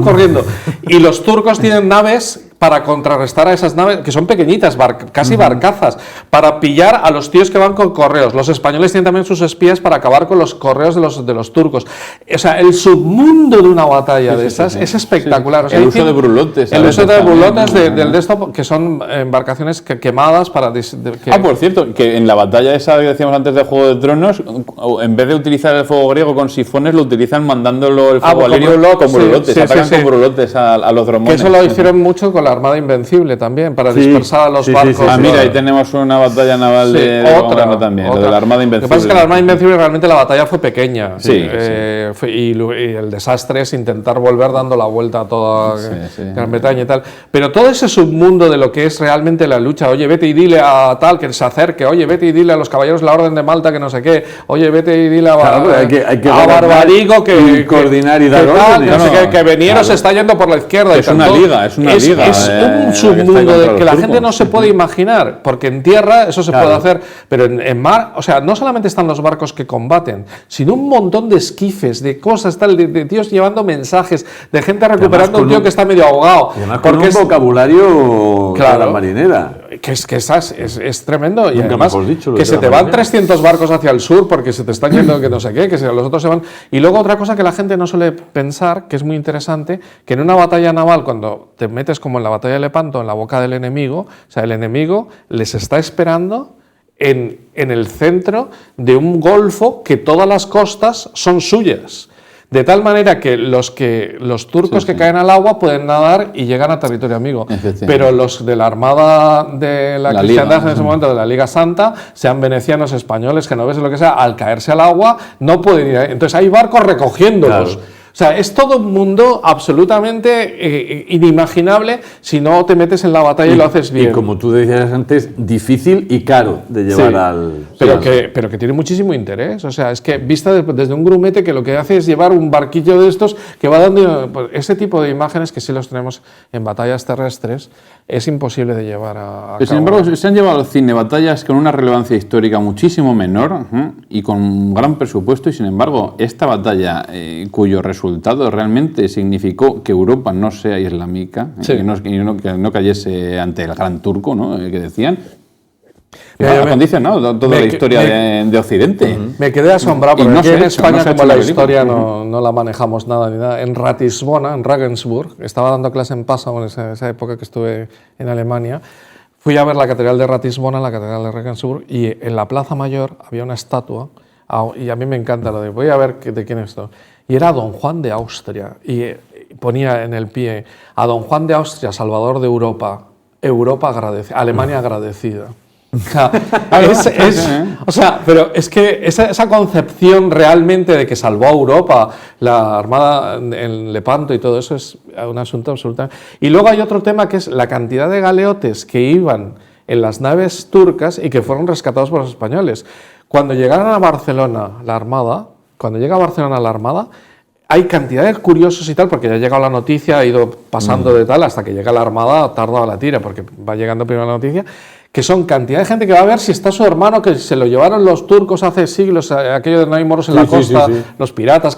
corriendo. Y los turcos tienen naves para contrarrestar a esas naves, que son pequeñitas, casi barcazas, para pillar a los tíos que van con correos. Los españoles tienen también sus espías para acabar con los correos de los turcos. O sea, el submundo de una batalla de esas es espectacular. O sea, el uso de brulotes. El uso de brulotes de esto, que son embarcaciones quemadas para... por cierto, que en la batalla esa que decíamos antes de Juego de Tronos, en vez de utilizar el fuego griego con sifones, lo utilizan mandándolo el fuego alirio con brulotes. Atacan con brulotes a los dromones. Que eso lo hicieron mucho con la Armada Invencible también, para dispersar a los barcos. Mira, ahí tenemos una batalla naval otra también, lo de la Armada Invencible. Lo que pasa es que la Armada Invencible realmente la batalla fue pequeña. Y el desastre es intentar volver dando la vuelta a toda Gran Bretaña y tal. Pero todo ese submundo de lo que es realmente la lucha, oye, vete y dile a tal que se acerque, oye, vete y dile a los caballeros de la Orden de Malta que no sé qué, oye, vete y dile a Barbarigo que coordinar y dar órdenes. Que Veniero se está yendo por la izquierda. Es una liga. es un submundo de que la gente no se puede imaginar, porque en tierra eso se puede hacer, pero en mar, o sea, no solamente están los barcos que combaten, sino un montón de esquifes, de cosas, tal, de tíos llevando mensajes, de gente recuperando a un tío que está medio ahogado. Porque es vocabulario de la marinera. Que es tremendo. Y además, que se te van 300 barcos hacia el sur porque se te están yendo que no sé qué, que los otros se van. Y luego otra cosa que la gente no suele pensar, que es muy interesante, que en una batalla naval, cuando te metes como en la batalla de Lepanto, en la boca del enemigo, o sea, el enemigo les está esperando en el centro de un golfo que todas las costas son suyas. De tal manera que los turcos que caen al agua pueden nadar y llegan a territorio amigo. Pero los de la Armada de la cristiandad en ese momento, de la Liga Santa, sean venecianos, españoles, genoveses, lo que sea, al caerse al agua no pueden ir. Entonces hay barcos recogiéndolos. Claro. O sea, es todo un mundo absolutamente inimaginable si no te metes en la batalla y lo haces bien. Y como tú decías antes, difícil y caro de llevar al... Pero que tiene muchísimo interés. O sea, es que vista desde un grumete que lo que hace es llevar un barquillo de estos que va dando... Ese tipo de imágenes que sí los tenemos en batallas terrestres, es imposible de llevar a cabo. Sin embargo, se han llevado al cine batallas con una relevancia histórica muchísimo menor y con un gran presupuesto, y sin embargo, esta batalla cuyo resultado realmente significó que Europa no sea islámica, que no cayese ante el gran turco, ¿no? Que decían, ha condicionado toda la historia de Occidente. Me quedé asombrado, porque no en España, como la historia no la manejamos nada ni nada. En Ratisbona, en Regensburg, estaba dando clase en Passau en esa época que estuve en Alemania. Fui a ver la catedral de Ratisbona, la catedral de Regensburg, y en la Plaza Mayor había una estatua, y a mí me encanta lo de, voy a ver de quién es esto. Y era Don Juan de Austria, y ponía en el pie, a Don Juan de Austria, salvador de Europa, Alemania agradecida. O sea, pero es que esa concepción realmente de que salvó a Europa, la Armada en Lepanto y todo eso, es un asunto absolutamente... Y luego hay otro tema que es la cantidad de galeotes que iban en las naves turcas y que fueron rescatados por los españoles. Cuando llegaron a Barcelona la Armada, hay cantidad de curiosos y tal, porque ya ha llegado la noticia, ha ido pasando de tal, hasta que llega la Armada, tarda la tira, porque va llegando primero la noticia, que son cantidad de gente que va a ver si está su hermano, que se lo llevaron los turcos hace siglos, aquello de no hay moros en la costa, los piratas,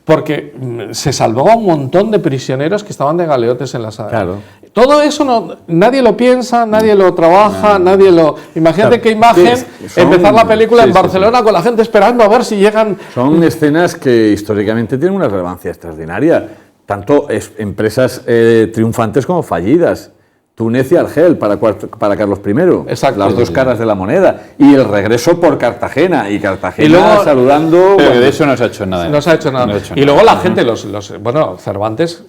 porque se salvó a un montón de prisioneros que estaban de galeotes en las... Claro. Todo eso nadie lo piensa, nadie lo trabaja, nadie lo... Imagínate qué imagen, empezar la película en Barcelona con la gente esperando a ver si llegan... Son escenas que históricamente tienen una relevancia extraordinaria, tanto empresas triunfantes como fallidas. Túnez y Argel para Carlos I, exacto, las dos caras de la moneda, y el regreso por Cartagena, y Cartagena saludando... Pero de eso no se ha hecho nada. No se ha hecho nada. Y luego la gente, Cervantes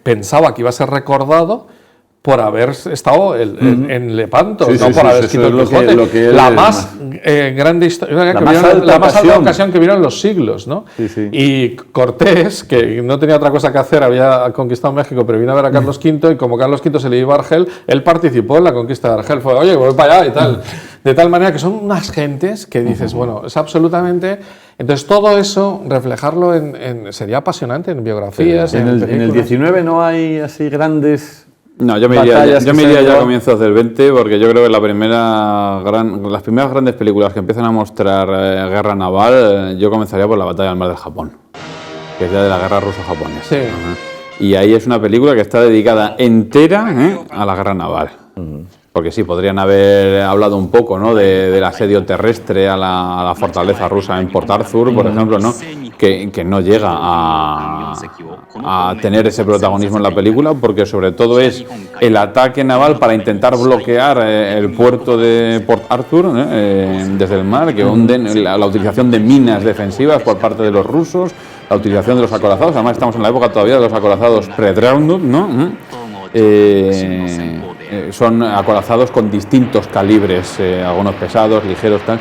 pensaba que iba a ser recordado por haber estado en Lepanto, no por haber escrito el Quijote. La más grande historia, la más alta ocasión que vieron los siglos, ¿no? Y Cortés, que no tenía otra cosa que hacer, había conquistado México, pero vino a ver a Carlos V, y como Carlos V se le iba a Argel, él participó en la conquista de Argel. Fue, oye, voy para allá y tal. De tal manera que son unas gentes que dices, bueno, es absolutamente... Entonces todo eso, reflejarlo sería apasionante en biografías. En el 19 no hay así grandes... No, yo me iría ya a comienzos del 20, porque yo creo que las primeras grandes películas que empiezan a mostrar guerra naval, yo comenzaría por la batalla del mar del Japón, que es ya de la guerra ruso-japonesa. Sí. Y ahí es una película que está dedicada entera a la guerra naval. Porque sí, podrían haber hablado un poco, ¿no?, del asedio terrestre a la fortaleza rusa en Port Arthur, por ejemplo, ¿no?, que no llega a tener ese protagonismo en la película, porque sobre todo es el ataque naval para intentar bloquear el puerto de Port Arthur desde el mar, que hunden la utilización de minas defensivas por parte de los rusos, la utilización de los acorazados. Además estamos en la época todavía de los acorazados pre-Dreadnought, ¿no? Son acorazados con distintos calibres, algunos pesados, ligeros, tal.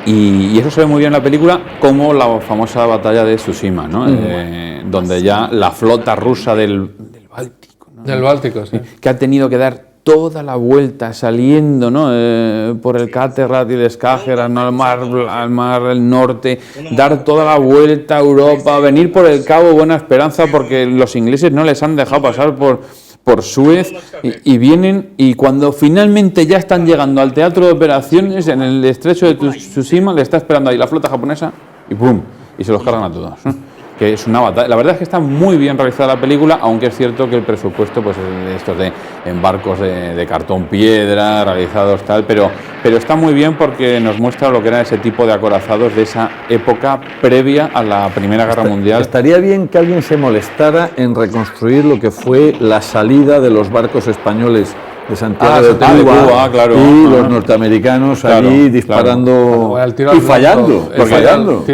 Y eso se ve muy bien en la película, como la famosa batalla de Tsushima, ¿no? Donde ya la flota rusa del Báltico, ¿no? Del Báltico, sí. Que ha tenido que dar toda la vuelta saliendo, ¿no?, por el Kattegat y el Skagerrak, ¿no?, al mar del norte, dar toda la vuelta a Europa, venir por el Cabo Buena Esperanza, porque los ingleses no les han dejado pasar por por Suez y vienen, y cuando finalmente ya están llegando al teatro de operaciones en el estrecho de Tsushima, le está esperando ahí la flota japonesa y ¡pum! Y se los cargan a todos, ¿no? Que es una batalla. La verdad es que está muy bien realizada la película, aunque es cierto que el presupuesto, pues estos en barcos de cartón piedra, realizados tal, pero está muy bien porque nos muestra lo que era ese tipo de acorazados de esa época previa a la Primera Guerra Mundial. Estaría bien que alguien se molestara en reconstruir lo que fue la salida de los barcos españoles de Santiago de Cuba, claro, y los norteamericanos allí disparando y fallando,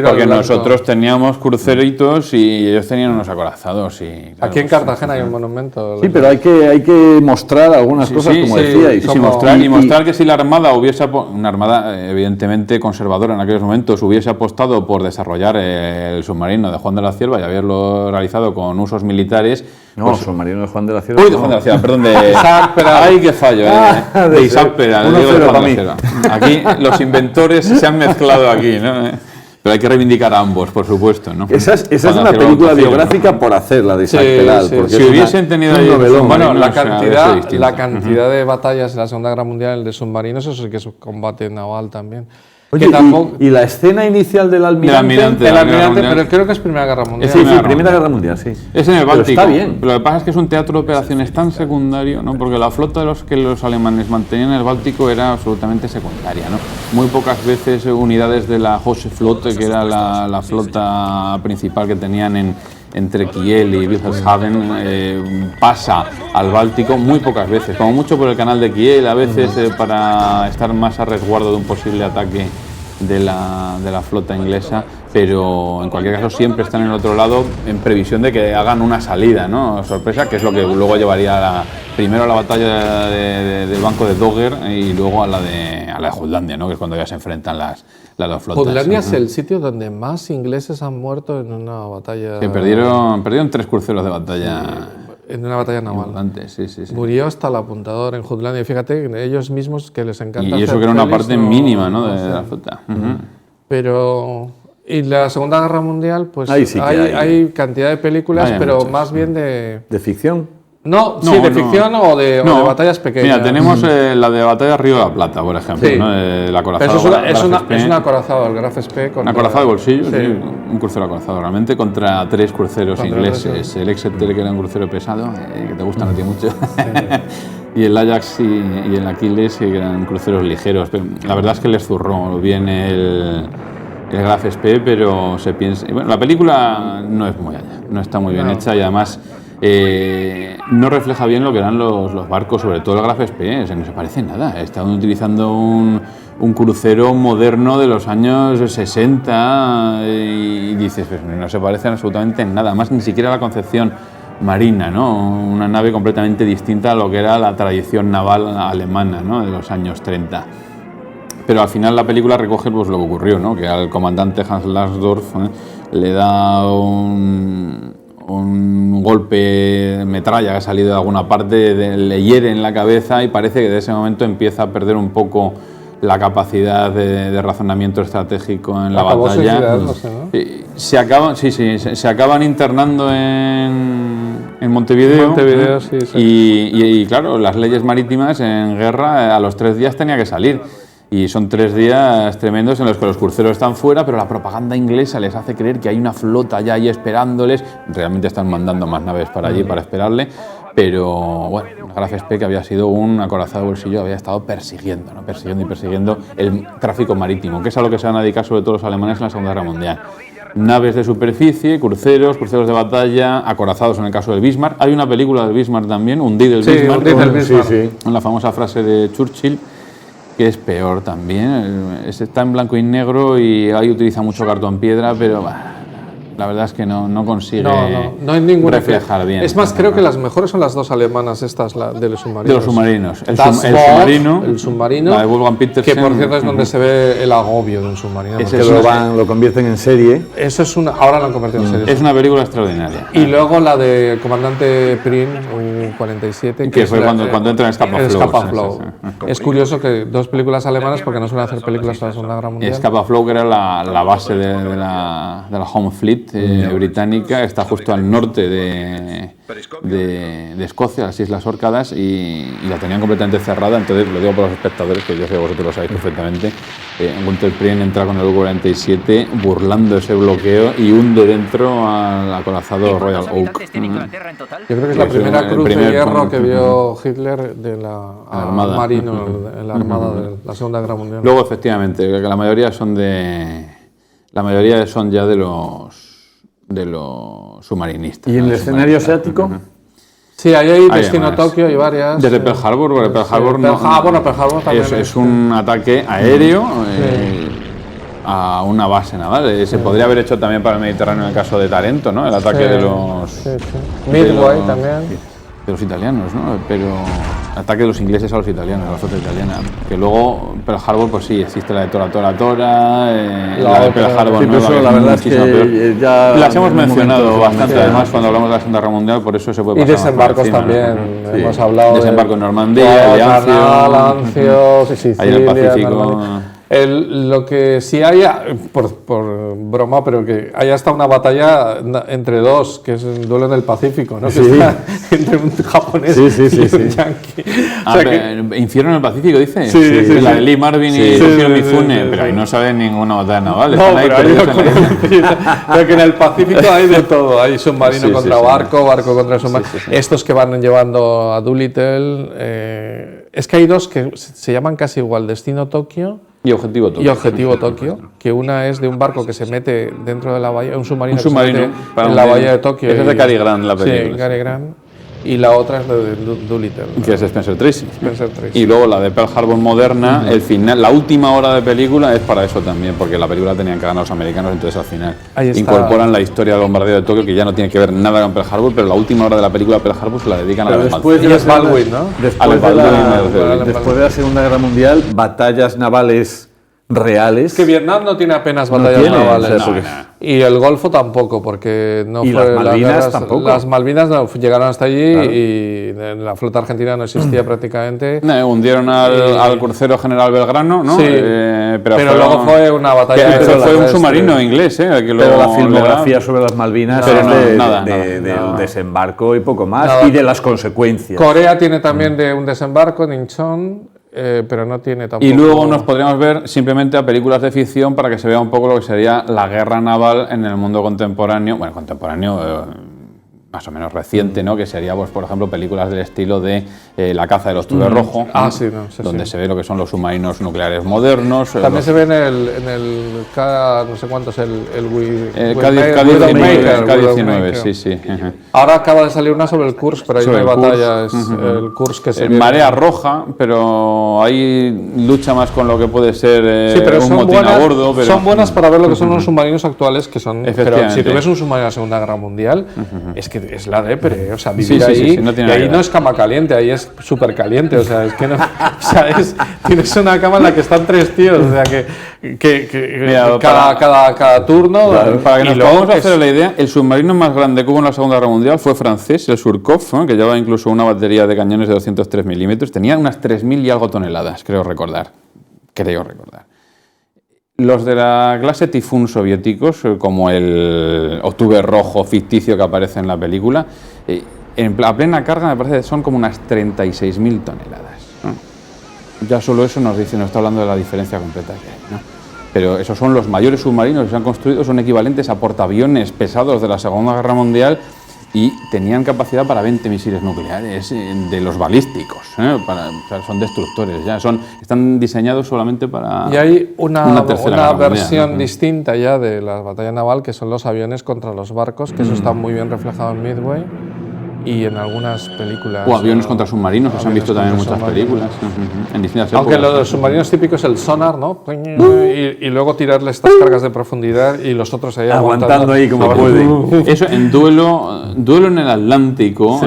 porque nosotros teníamos cruceritos y ellos tenían unos acorazados. Y, claro, aquí en Cartagena hay un monumento. Sí, pero hay que mostrar algunas cosas, como decíais. Y mostrar que si la Armada hubiese, una Armada evidentemente conservadora en aquellos momentos, hubiese apostado por desarrollar el submarino de Juan de la Cierva y haberlo realizado con usos militares. No, pues, submarino de Juan de la Cierva. Uy, de Juan de la Cierva, perdón, de ¡ay, qué fallo! De Isaac Peral, aquí los inventores se han mezclado aquí, ¿no? Pero hay que reivindicar a ambos, por supuesto, ¿no? Esa es una película biográfica, ¿no? Por hacer, la de Isaac Peral. Sí. Si hubiesen tenido ahí bueno, la cantidad de batallas en la Segunda Guerra Mundial de submarinos, eso sí que es un combate naval también. Oye, y la escena inicial del almirante, pero creo que es Primera Guerra Mundial. Sí, Primera Guerra Mundial, sí. Es en el Báltico. Pero está bien. Pero lo que pasa es que es un teatro de operaciones tan secundario, ¿no? Porque la flota de los que los alemanes mantenían en el Báltico era absolutamente secundaria, ¿no? Muy pocas veces unidades de la Hochflotte, que era la flota principal que tenían entre Kiel y Wilhelmshaven, pasa al Báltico muy pocas veces, como mucho por el canal de Kiel, a veces para estar más a resguardo de un posible ataque de la flota inglesa, pero en cualquier caso siempre están en el otro lado en previsión de que hagan una salida, ¿no? Sorpresa, que es lo que luego llevaría primero a la batalla del banco de Dogger y luego a la de Jutlandia, ¿no? Que es cuando ya se enfrentan las dos flotas. Jutlandia es el sitio donde más ingleses han muerto en una batalla. Que perdieron 3 cruceros de batalla. En una batalla naval. Sí. Murió hasta el apuntador en Jutlandia. Fíjate, ellos mismos que les encanta. Y eso que era una parte mínima, ¿no? de la flota. Pero. Y la Segunda Guerra Mundial, pues sí hay cantidad de películas, pero muchas, más bien de. ¿De ficción? De ficción o de batallas pequeñas. Mira, tenemos la de Batalla Río de la Plata, por ejemplo, sí. ¿no? El acorazado. Es un acorazado, el Graf Spee. Un acorazado de bolsillo, sí. Un crucero acorazado realmente, contra 3 cruceros ingleses. El Exeter, que era un crucero pesado, que te gustan a ti mucho. Sí. Y el Ajax y el Aquiles, que eran cruceros ligeros. Pero la verdad es que les zurró bien el Graf Spee, pero se piensa. Bueno, la película no es muy allá, no está muy bien hecha y además. No refleja bien lo que eran los barcos, sobre todo el Graf Spee, no se parece en nada. Estaban utilizando un crucero moderno de los años 60 y dices, pues no se parecen absolutamente en nada, más ni siquiera la concepción marina, ¿no? Una nave completamente distinta a lo que era la tradición naval alemana, ¿no? De los años 30. Pero al final la película recoge pues lo que ocurrió, ¿no? Que al comandante Hans Langsdorff le da un golpe de metralla que ha salido de alguna parte, le hiere en la cabeza y parece que de ese momento empieza a perder un poco la capacidad de razonamiento estratégico en la batalla. Se acaban internando en Montevideo, sí. Y claro, las leyes marítimas en guerra a los 3 días tenía que salir. Y son 3 días tremendos en los que los cruceros están fuera, pero la propaganda inglesa les hace creer que hay una flota ya ahí esperándoles. Realmente están mandando más naves para allí para esperarle, pero bueno, el Graf Spee, que había sido un acorazado de bolsillo, había estado persiguiendo el tráfico marítimo, que es a lo que se van a dedicar sobre todo los alemanes en la Segunda Guerra Mundial. Naves de superficie, cruceros de batalla, acorazados en el caso del Bismarck. Hay una película del Bismarck también, Hundir el Bismarck, con la famosa frase de Churchill, que es peor también. Está en blanco y negro y ahí utiliza mucho cartón piedra, pero la verdad es que no consigue no hay ningún reflejar bien. Es más, creo que las mejores son las 2 alemanas estas, de los submarinos. De los submarinos. El submarino, la de Wolfgang Petersen, que por cierto es donde se ve el agobio de un submarino. Es que lo convierten en serie. Eso es ahora lo han convertido en serie. Es una película extraordinaria. Y luego la de Comandante Prim, U-47, que fue cuando entra en Scapa Flow. Es curioso que 2 películas alemanas, porque no suelen hacer películas de la Segunda Guerra Mundial. Scapa Flow, que era la base de la Home Fleet, Fleet británica, está justo al norte de Escocia, las Islas Órcadas, y la tenían completamente cerrada. Entonces, lo digo por los espectadores, que yo sé que vosotros lo sabéis perfectamente, Gunther Prien entra con el U-47 burlando ese bloqueo y hunde dentro al acorazado Royal Oak. Yo creo que es la primera cruz de hierro que vio Hitler de la Armada marino, en la Armada de la Segunda Guerra Mundial. Luego, efectivamente, que la mayoría son ya de los submarinistas. ¿Y en el escenario asiático? Sí, ahí hay Destino Tokio y varias. Desde Pearl Harbor, porque Pearl Harbor Pearl Harbor también es un ataque aéreo a una base naval. Se podría haber hecho también para el Mediterráneo en el caso de Tarento, ¿no? El ataque de los... Midway también. De los italianos, ¿no? Pero el ataque de los ingleses a los italianos, a la flota italiana. Que luego Pearl Harbor, pues sí, existe la de Tora Tora Tora, la de Pearl Harbor, ¿no? La verdad es que ya las hemos mencionado bastante, además, cuando hablamos de la Segunda Guerra Mundial, por eso se puede pasar. Y desembarcos también, hemos hablado desembarco en Normandía, de Anzio, Sicilia, ahí en el Pacífico. Lo que sí haya, por broma, pero que haya hasta una batalla entre dos, que es el duelo en el Pacífico, ¿no? Sí. Que está entre un japonés y un yanqui. Infierno en el Pacífico, dice. Sí. La de Lee Marvin y Toshiro Mifune, pero ahí no sabe ninguna batalla naval. No, pero que en el Pacífico hay de todo. Hay submarino contra barco, barco contra submarino. Estos que van llevando a Doolittle, es que hay dos que se llaman casi igual, Destino Tokio y Objetivo Tokio, que una es de un barco que se mete dentro de la bahía, un submarino que se mete en la bahía de Tokio. Esa es de Cary Grant, la película. Sí, Cary Grant. Y la otra es de Doolittle. Que es Spencer Tracy. Tracy. Y luego la de Pearl Harbor moderna, el final, la última hora de película es para eso también, porque la película tenían que ganar los americanos, entonces al final incorporan la historia del bombardeo de Tokio, que ya no tiene que ver nada con Pearl Harbor, pero la última hora de la película Pearl Harbor se la dedican a después de Baldwin, ¿no? Después de la Segunda Guerra Mundial, batallas navales reales. Que Vietnam no tiene apenas batallas navales. Y el Golfo tampoco, porque no y fue las Malvinas tampoco. Las Malvinas no llegaron hasta allí y la flota argentina no existía prácticamente. Hundieron al crucero General Belgrano, ¿no? Sí, pero luego fue una batalla. Fue un submarino inglés, pero la filmografía sobre las Malvinas es del desembarco y poco más, y de las consecuencias. Corea tiene también de un desembarco en Incheon. Pero no tiene tampoco... Y luego nos podríamos ver simplemente a películas de ficción para que se vea un poco lo que sería la guerra naval en el mundo contemporáneo, más o menos reciente, ¿no? Que sería, pues, por ejemplo, películas del estilo de La caza del Octubre Rojo, donde se ve lo que son los submarinos nucleares modernos. También se ve en el no sé cuánto es el K-19, sí. Ahora acaba de salir una sobre el Kursk, pero ahí no hay batalla, es el Kursk que se ve. Marea Roja, pero ahí lucha más con lo que puede ser un motín a bordo. Pero son buenas para ver lo que son los submarinos actuales, que son... Pero si tú ves un submarino de la Segunda Guerra Mundial, es que es la depre, o sea, vivir ahí, y ahí no es cama caliente, ahí es súper caliente, o sea, es que no, o sea, tienes una cama en la que están tres tíos, o sea, que cada turno, para que nos podamos hacer la idea, el submarino más grande que hubo en la Segunda Guerra Mundial fue francés, el Surcouf, ¿no? Que llevaba incluso una batería de cañones de 203 milímetros, tenía unas 3.000 y algo toneladas, creo recordar. Los de la clase Tifún soviéticos, como el Octubre Rojo ficticio que aparece en la película, a plena carga me parece que son como unas 36.000 toneladas, ¿no? Ya solo eso nos está hablando de la diferencia completa que hay, ¿no? Pero esos son los mayores submarinos que se han construido, son equivalentes a portaaviones pesados de la Segunda Guerra Mundial y tenían capacidad para 20 misiles nucleares de los balísticos, son destructores, están diseñados solamente para... Y hay una versión distinta ya de la batalla naval, que son los aviones contra los barcos, que eso está muy bien reflejado en Midway y en algunas películas. O aviones contra submarinos, que se han visto también en muchas películas, en distintas épocas. Aunque los submarinos típicos es el sonar, ¿no? Y luego tirarle estas cargas de profundidad y los otros ahí aguantando ahí como pueden. Eso en duelo en el Atlántico,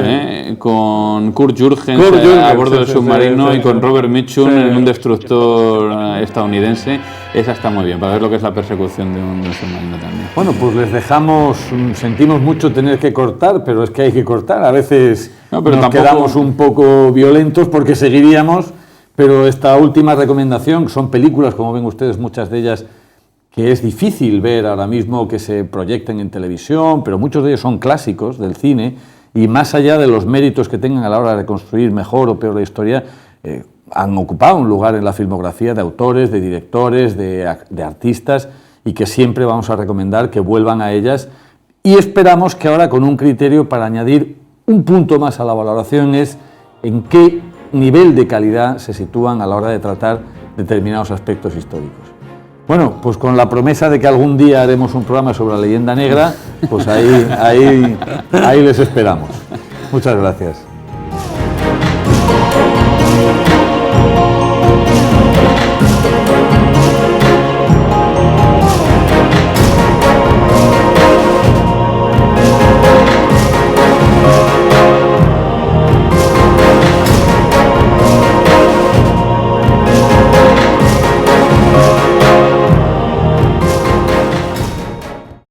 con Kurt Jürgens a bordo del submarino y con Robert Mitchum en un destructor estadounidense. Esa está muy bien, para ver lo que es la persecución de un submarino también. Bueno, pues les dejamos, sentimos mucho tener que cortar, pero es que hay que cortar. A veces nos quedamos un poco violentos porque seguiríamos, pero esta última recomendación, son películas, como ven ustedes, muchas de ellas que es difícil ver ahora mismo que se proyecten en televisión, pero muchos de ellos son clásicos del cine, y más allá de los méritos que tengan a la hora de reconstruir mejor o peor la historia, han ocupado un lugar en la filmografía de autores, de directores, de artistas, y que siempre vamos a recomendar que vuelvan a ellas, y esperamos que ahora con un criterio para añadir un punto más a la valoración es en qué nivel de calidad se sitúan a la hora de tratar determinados aspectos históricos. Bueno, pues con la promesa de que algún día haremos un programa sobre la leyenda negra, pues ahí les esperamos. Muchas gracias.